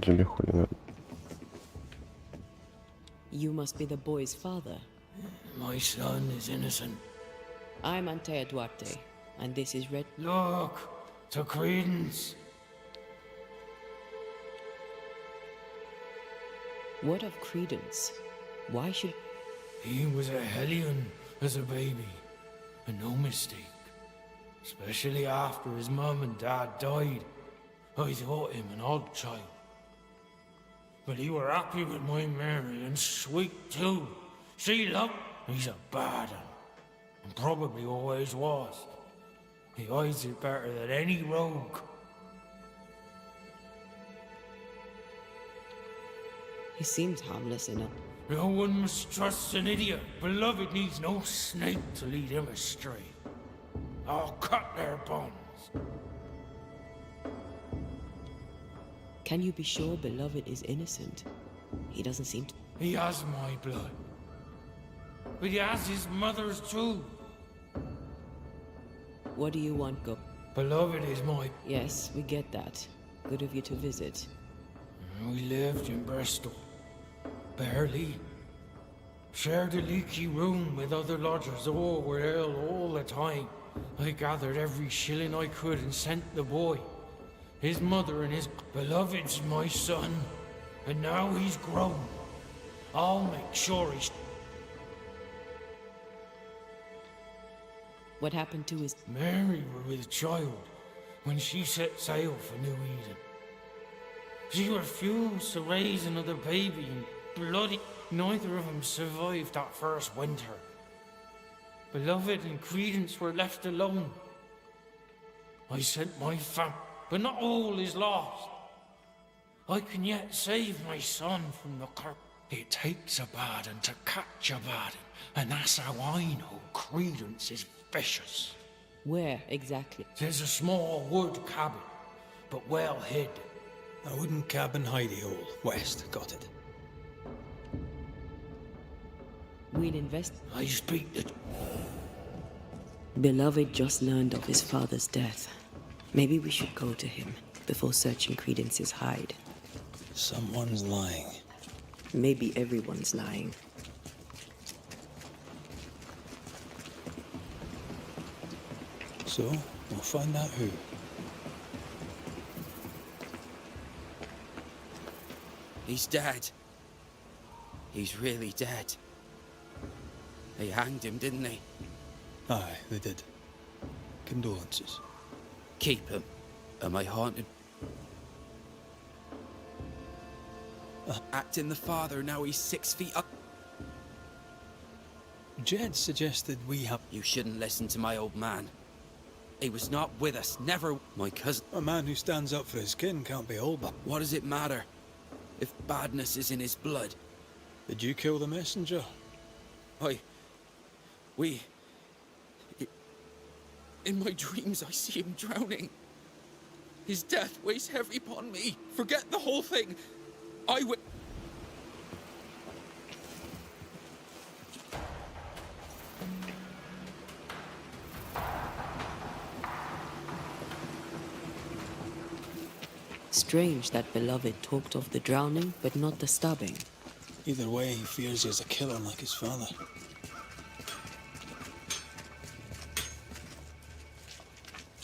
A: Тебе хули надо?
B: You must be the boy's father.
D: My son is innocent.
B: I'm Antea Duarte, and this is Red.
D: Look, to Credence.
B: What of Credence? Why should...
D: He was a hellion as a baby, and no mistake. Especially after his mum and dad died. I thought him an odd child. But he were happy with my Mary, and sweet too. She loved... He's a bad un, and probably always was. He hides it better than any rogue.
B: He seems harmless enough.
D: No one must trust an idiot. Beloved needs no snake to lead him astray. I'll cut their bonds.
B: Can you be sure Beloved is innocent? He doesn't seem to...
D: He has my blood. But he has his mother's too.
B: What do you want, Go?
D: Beloved is my...
B: Yes, we get that. Good of you to visit.
D: We lived in Bristol. Barely. Shared a leaky room with other lodgers. All were ill all the time. I gathered every shilling I could and sent the boy. His mother and his... Beloved's my son. And now he's grown. I'll make sure he's...
B: What happened to his...
D: Mary were with child when she set sail for New Eden. She refused to raise another baby, and bloody... Neither of them survived that first winter. Beloved and Credence were left alone. I sent my fam... But not all is lost. I can yet save my son from the curse. It takes a bad un to catch a bad un, and that's how I know Credence is vicious.
B: Where exactly?
D: There's a small wood cabin, but well hid.
C: A wooden cabin hidey hole, west, got it.
B: We'll invest...
D: I speak the...
B: Beloved just learned of his father's death. Maybe we should go to him before searching Credence's hide.
C: Someone's lying.
B: Maybe everyone's lying.
C: So, we'll find out who.
P: He's dead. He's really dead. They hanged him, didn't they?
C: Aye, they did. Condolences.
P: Keep him. Am I haunted? Acting the father, now he's 6 feet up.
C: Jed suggested we have...
P: You shouldn't listen to my old man. He was not with us, never my cousin.
C: A man who stands up for his kin can't be old, but...
P: What does it matter? If badness is in his blood.
C: Did you kill the messenger?
P: In my dreams, I see him drowning. His death weighs heavy upon me. Forget the whole thing. I would...
B: Strange that Beloved talked of the drowning, but not the stabbing.
C: Either way, he fears he's a killer like his father.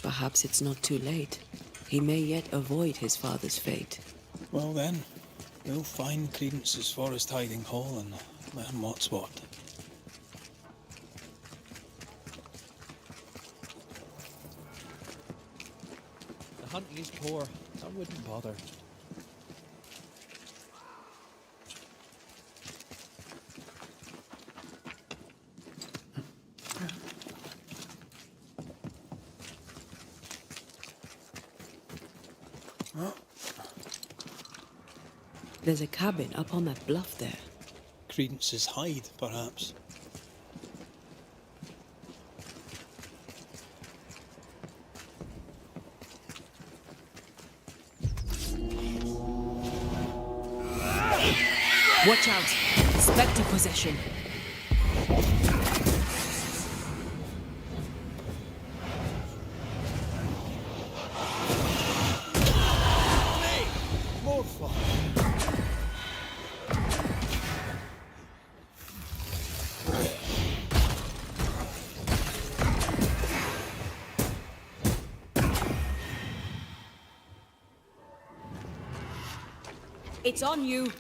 B: Perhaps it's not too late. He may yet avoid his father's fate.
C: Well then, we'll find Credence's forest hiding hole and learn what's what.
O: The hunting is poor. I wouldn't bother.
B: There's a cabin up on that bluff there.
C: Credence's hide, perhaps.
B: Watch out! Spectre possession!
H: It's on you.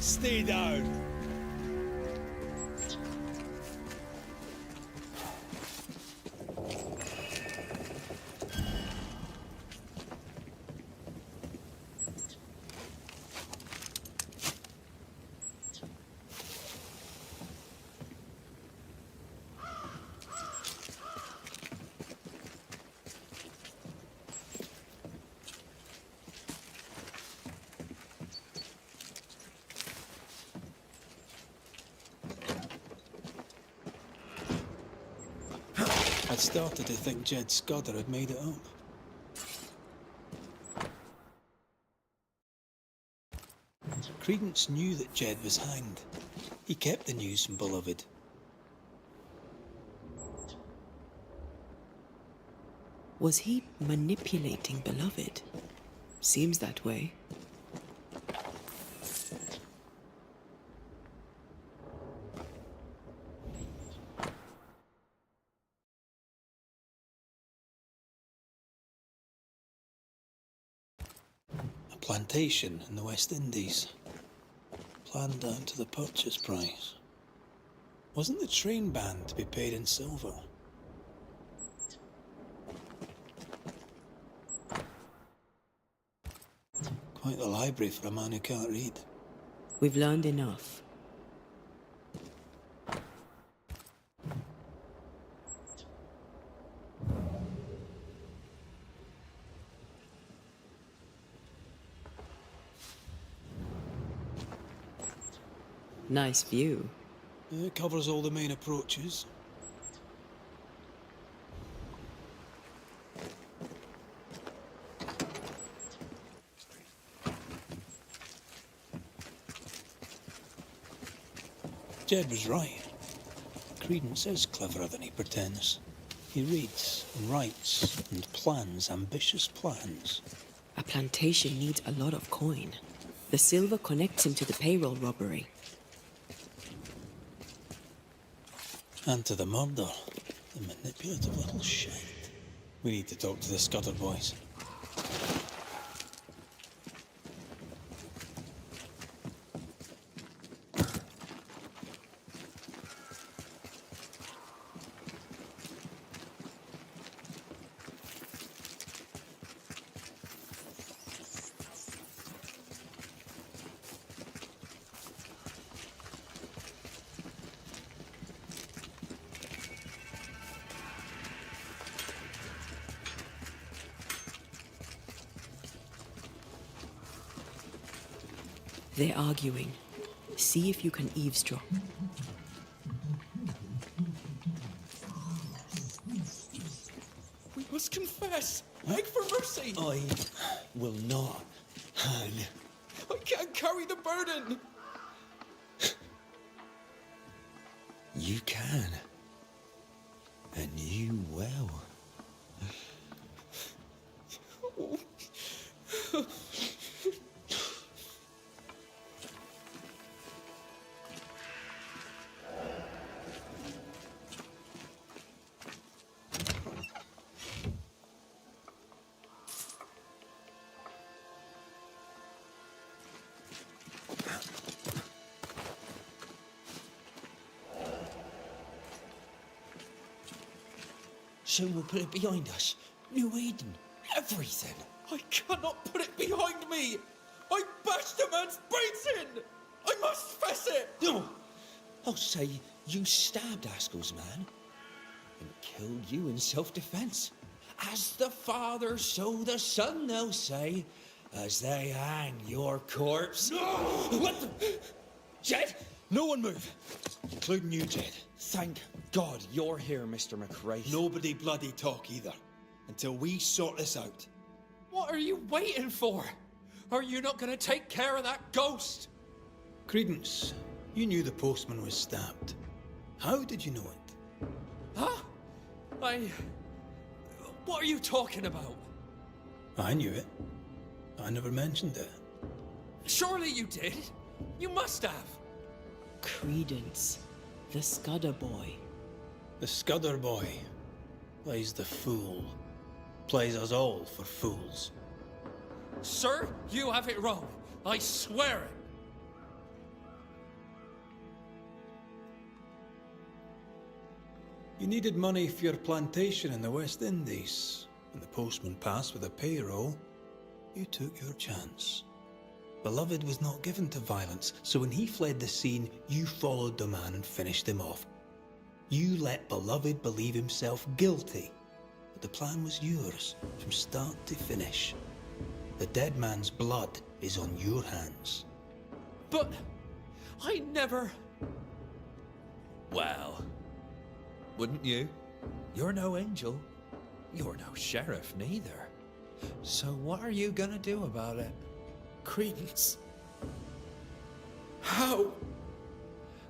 C: Stay down. I'd started to think Jed Scudder had made it up. Credence knew that Jed was hanged. He kept the news from Beloved.
B: Was he manipulating Beloved? Seems that way.
C: A plantation in the West Indies. Planned down to the purchase price. Wasn't the train band to be paid in silver? Quite the library for a man who can't read.
B: We've learned enough. Nice view.
C: It covers all the main approaches. Jed was right. Credence is cleverer than he pretends. He reads and writes and plans ambitious plans.
B: A plantation needs a lot of coin. The silver connects him to the payroll robbery.
C: And to the murder. The manipulative little shit. We need to talk to the Scudder boys.
B: They're arguing. See if you can eavesdrop.
P: We must confess. Beg for mercy.
C: I will not hang.
P: I can't carry the burden.
C: You can. And you will. So we'll put it behind us. New Eden. Everything.
P: I cannot put it behind me. I bashed a man's brains in. I must face it.
C: No. I'll say you stabbed Askell's man and killed you in self-defense. As the father, so the son, they'll say, as they hang your corpse.
P: No!
C: What the? Jed? No one move. Including you, Jed.
O: Thank God you're here, Mr. McRae.
C: Nobody bloody talk either, until we sort this out.
P: What are you waiting for? Are you not going to take care of that ghost?
C: Credence, you knew the postman was stabbed. How did you know it?
P: Huh? What are you talking about?
C: I knew it. I never mentioned it.
P: Surely you did. You must have.
B: Credence. The Scudder boy.
C: The Scudder boy plays the fool. Plays us all for fools.
P: Sir, you have it wrong. I swear it.
C: You needed money for your plantation in the West Indies. When the postman passed with a payroll, you took your chance. Beloved was not given to violence, so when he fled the scene, you followed the man and finished him off. You let Beloved believe himself guilty, but the plan was yours from start to finish. The dead man's blood is on your hands.
P: But I never...
O: Well, wouldn't you? You're no angel. You're no sheriff neither. So what are you gonna do about it?
P: Credence. How?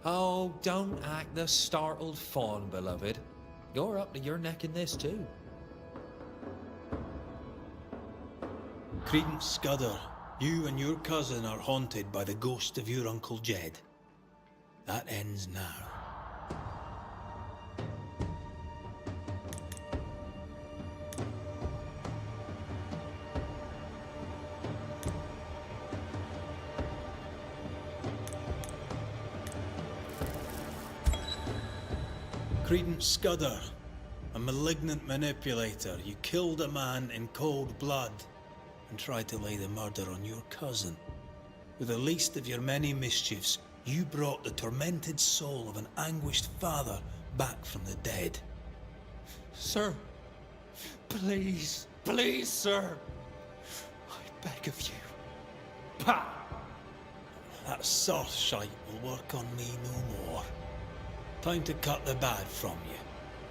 O: Oh, don't act the startled fawn, beloved. You're up to your neck in this too.
C: Credence Scudder, you and your cousin are haunted by the ghost of your Uncle Jed. That ends now. Credence Scudder, a malignant manipulator. You killed a man in cold blood and tried to lay the murder on your cousin. With the least of your many mischiefs, you brought the tormented soul of an anguished father back from the dead.
P: Sir, please, please, sir. I beg of you.
C: Pah! That soft shite will work on me no more. Time to cut the bad from you.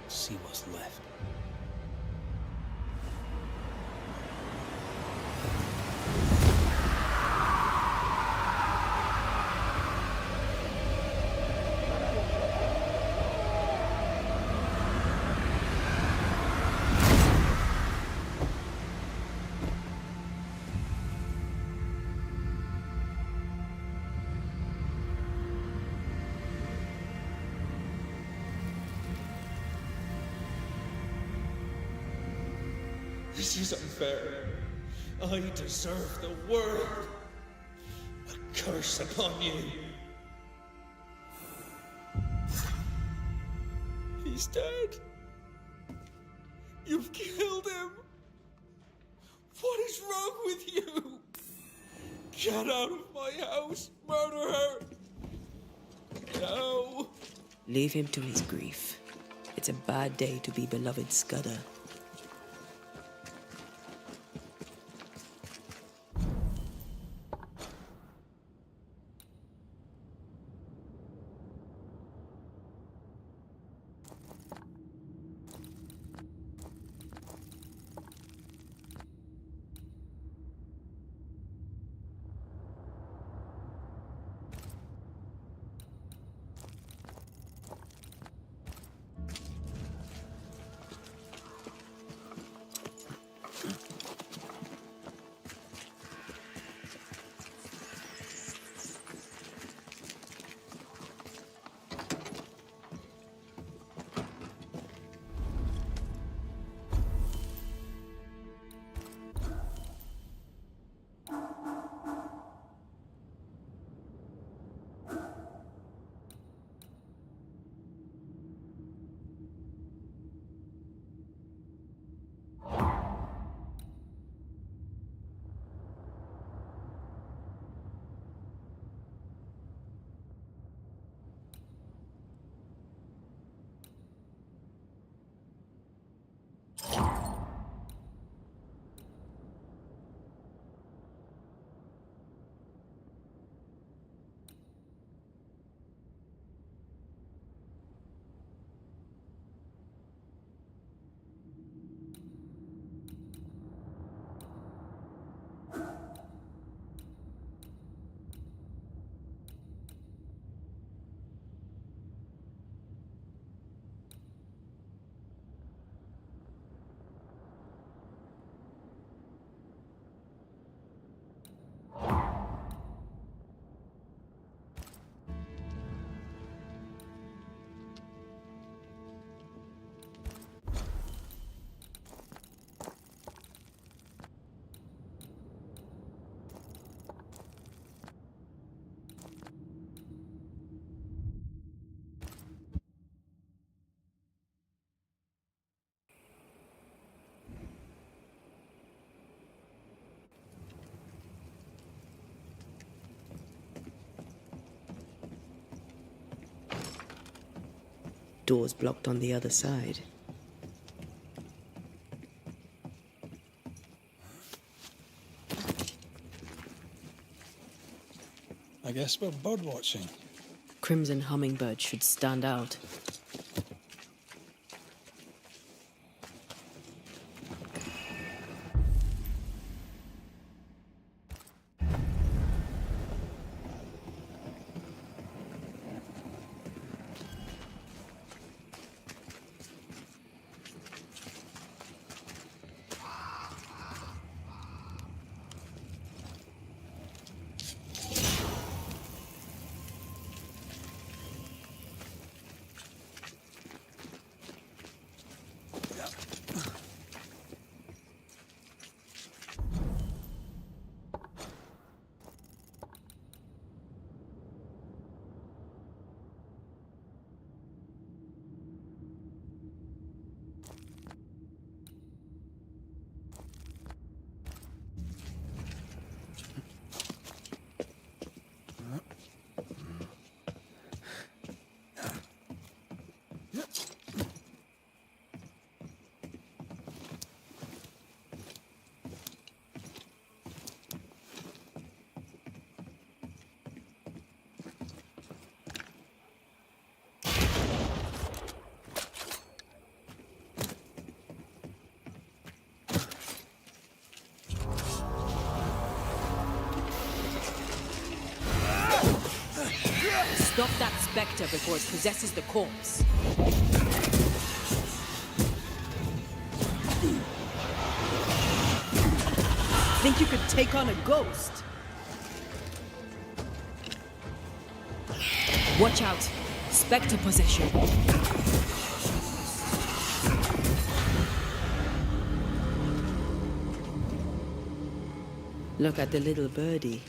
C: See what's left.
P: This is unfair. I deserve the world. A curse upon you. He's dead. You've killed him. What is wrong with you? Get out of my house. Murder her. No.
B: Leave him to his grief. It's a bad day to be beloved Scudder. Doors blocked on the other side.
C: I guess we're bird watching.
B: Crimson hummingbird should stand out. Stop that spectre before it possesses the corpse. Think you could take on a ghost? Watch out. Spectre possession. Look at the little birdie.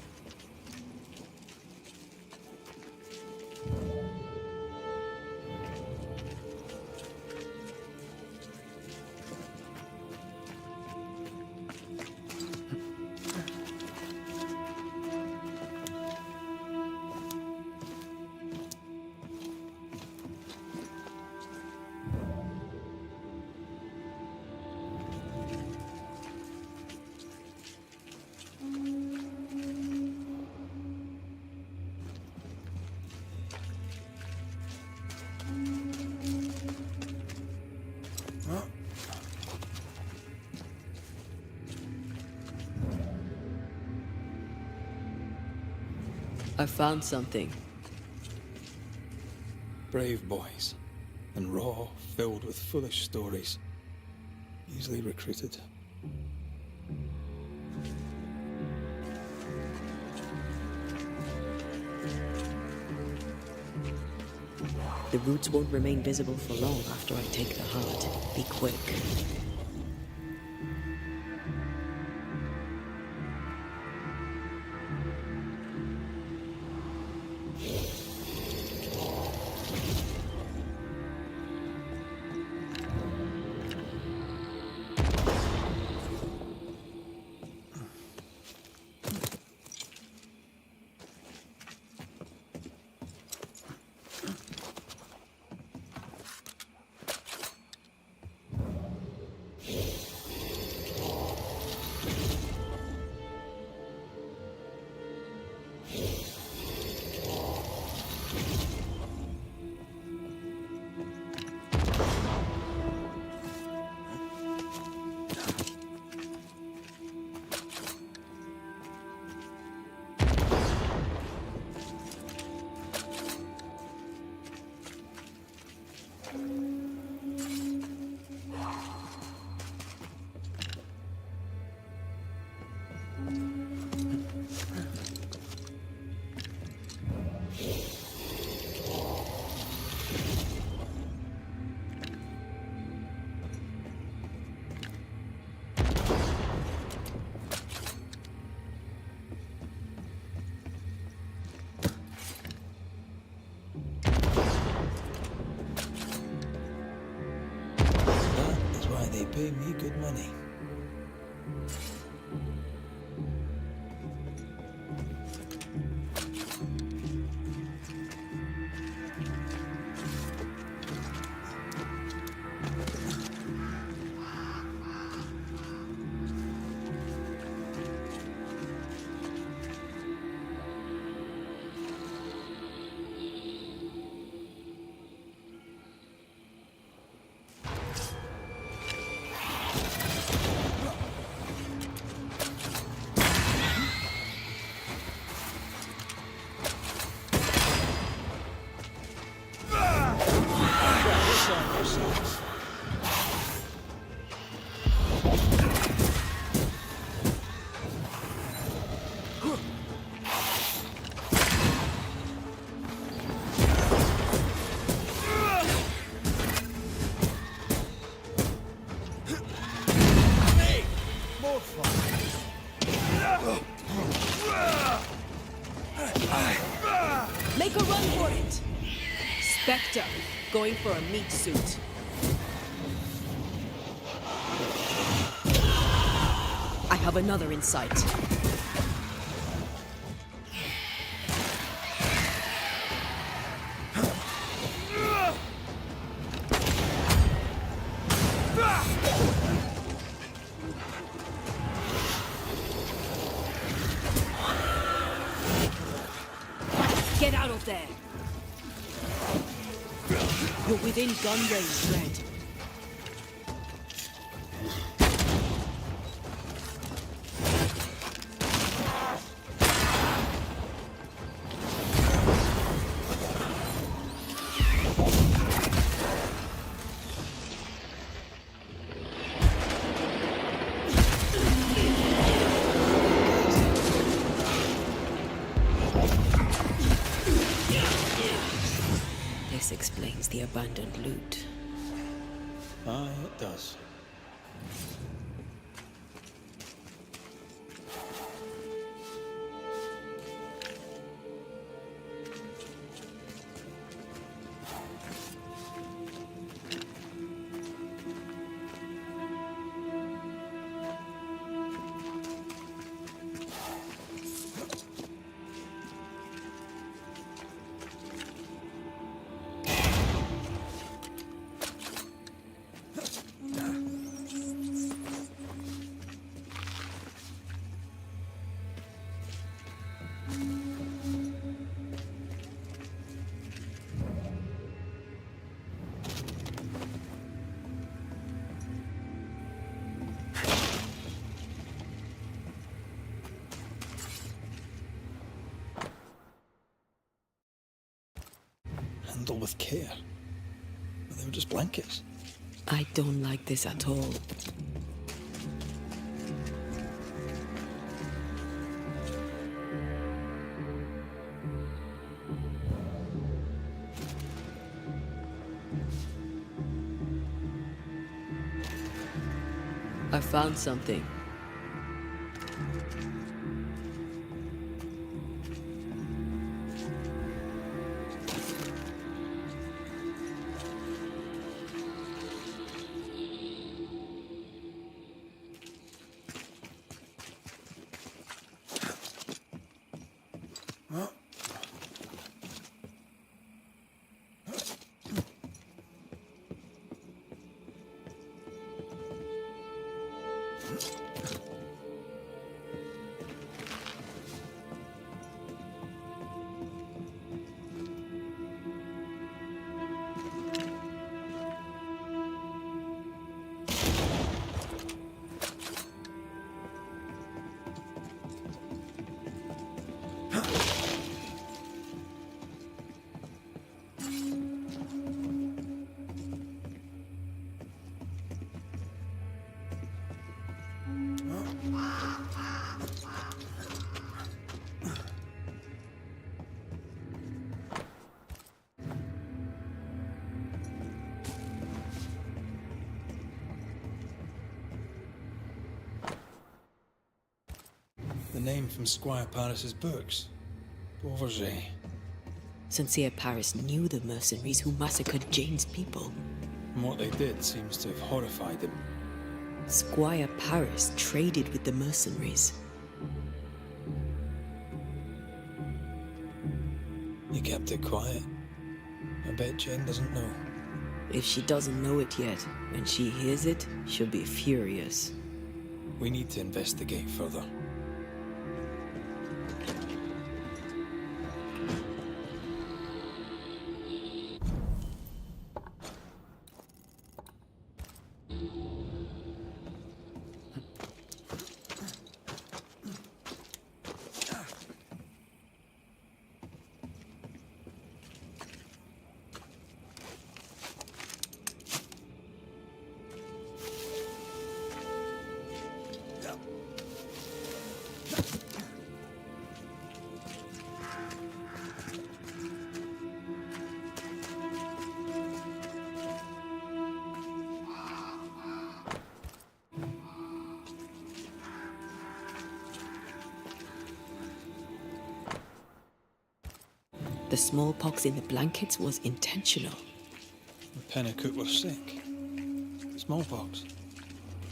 B: I found something.
C: Brave boys, and raw, filled with foolish stories. Easily recruited.
B: The roots won't remain visible for long after I take the heart. Be quick.
C: They pay me good money.
B: Make a run for it! Spectre, going for a meat suit. I have another in sight. Get out of there! You're within gun range, Red. This explains the abandoned loot.
C: Ah, it does. Handled with care. But they were just blankets.
B: I don't like this at all. I found something.
C: The name from Squire Paris's books. Podddержать.
B: Sincere Paris knew the mercenaries who massacred Jane's people.
C: And what they did seems to have horrified him.
B: Squire Paris traded with the mercenaries.
C: He kept it quiet. I bet Jane doesn't know.
B: If she doesn't know it yet, when she hears it, she'll be furious.
C: We need to investigate further.
B: The smallpox in the blankets was intentional.
C: The Pennacook were sick. Smallpox.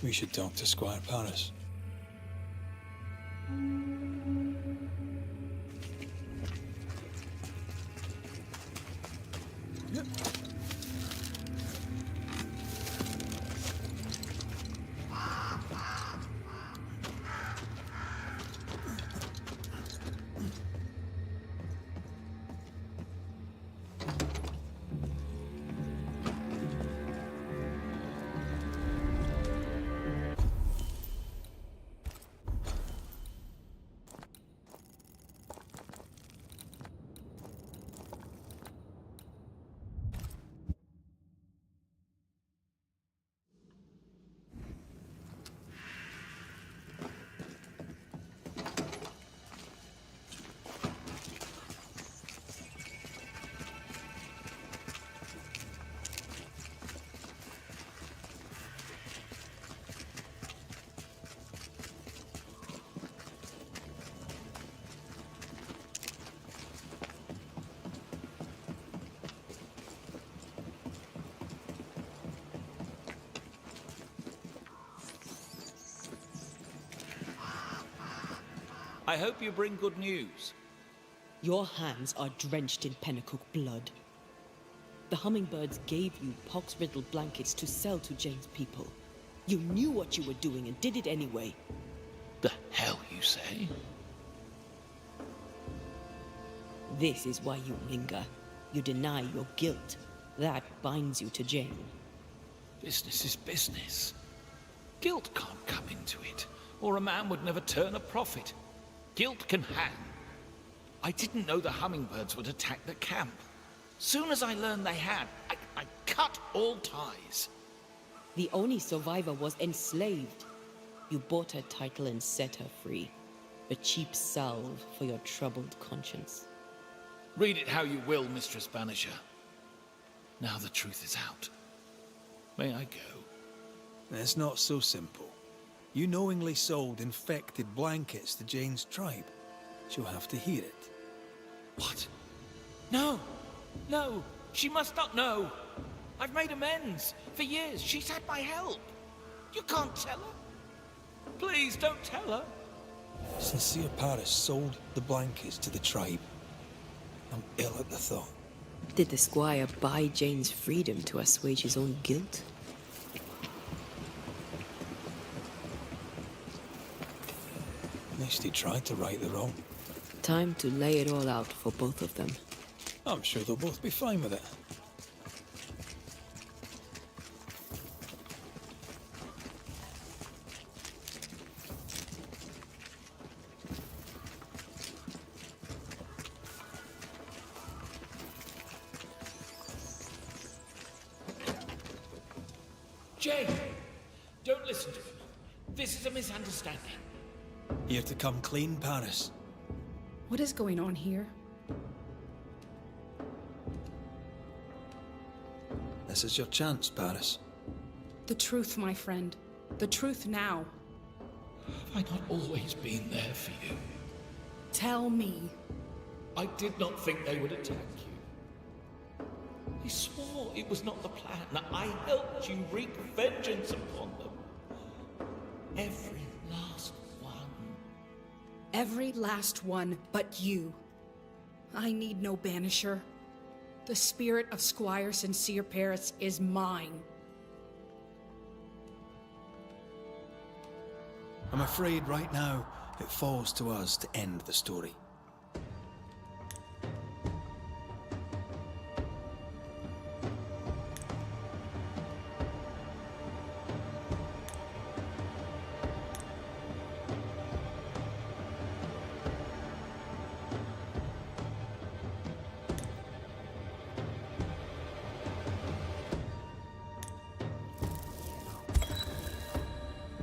C: We should talk to Squire Paris.
I: I hope you bring good news.
B: Your hands are drenched in Pennacook blood. The hummingbirds gave you pox-riddled blankets to sell to Jane's people. You knew what you were doing and did it anyway.
I: The hell you say?
B: This is why you linger. You deny your guilt. That binds you to Jane.
I: Business is business. Guilt can't come into it, or a man would never turn a profit. Guilt can hang. I didn't know the hummingbirds would attack the camp. Soon as I learned they had, I cut all ties.
B: The only survivor was enslaved. You bought her title and set her free. A cheap salve for your troubled conscience.
I: Read it how you will, Mistress Banisher. Now the truth is out. May I go?
C: It's not so simple. You knowingly sold infected blankets to Jane's tribe. She'll have to hear it.
I: What? No! No! She must not know! I've made amends. For years, she's had my help. You can't tell her. Please don't tell her.
C: Sincere Paris sold the blankets to the tribe. I'm ill at the thought.
B: Did the squire buy Jane's freedom to assuage his own guilt?
C: At least he tried to right the wrong.
B: Time to lay it all out for both of them.
C: I'm sure they'll both be fine with it.
I: Jane! Don't listen to him. This is a misunderstanding.
C: Here to come clean, Paris.
H: What is going on here?
C: This is your chance, Paris.
H: The truth, my friend. The truth now.
I: Have I not always been there for you?
H: Tell me.
I: I did not think they would attack you. I swore it was not the plan. I helped you wreak vengeance upon them. Every last one.
H: Every last one but you. I need no banisher. The spirit of Squire Sincere Paris is mine.
C: I'm afraid right now it falls to us to end the story.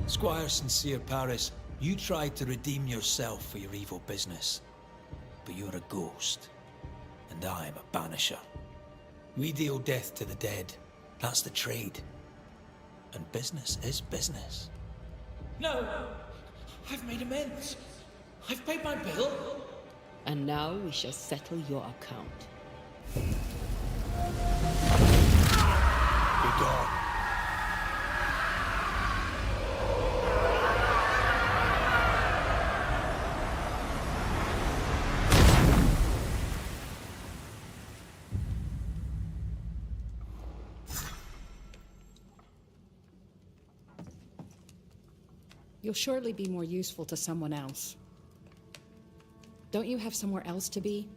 C: Squire Sincere Paris, you tried to redeem yourself for your evil business. But you're a ghost, and I'm a banisher. We deal death to the dead. That's the trade. And business is business.
I: No! I've made amends. I've paid my bill.
B: And now we shall settle your account.
C: Be gone.
H: You'll surely be more useful to someone else. Don't you have somewhere else to be?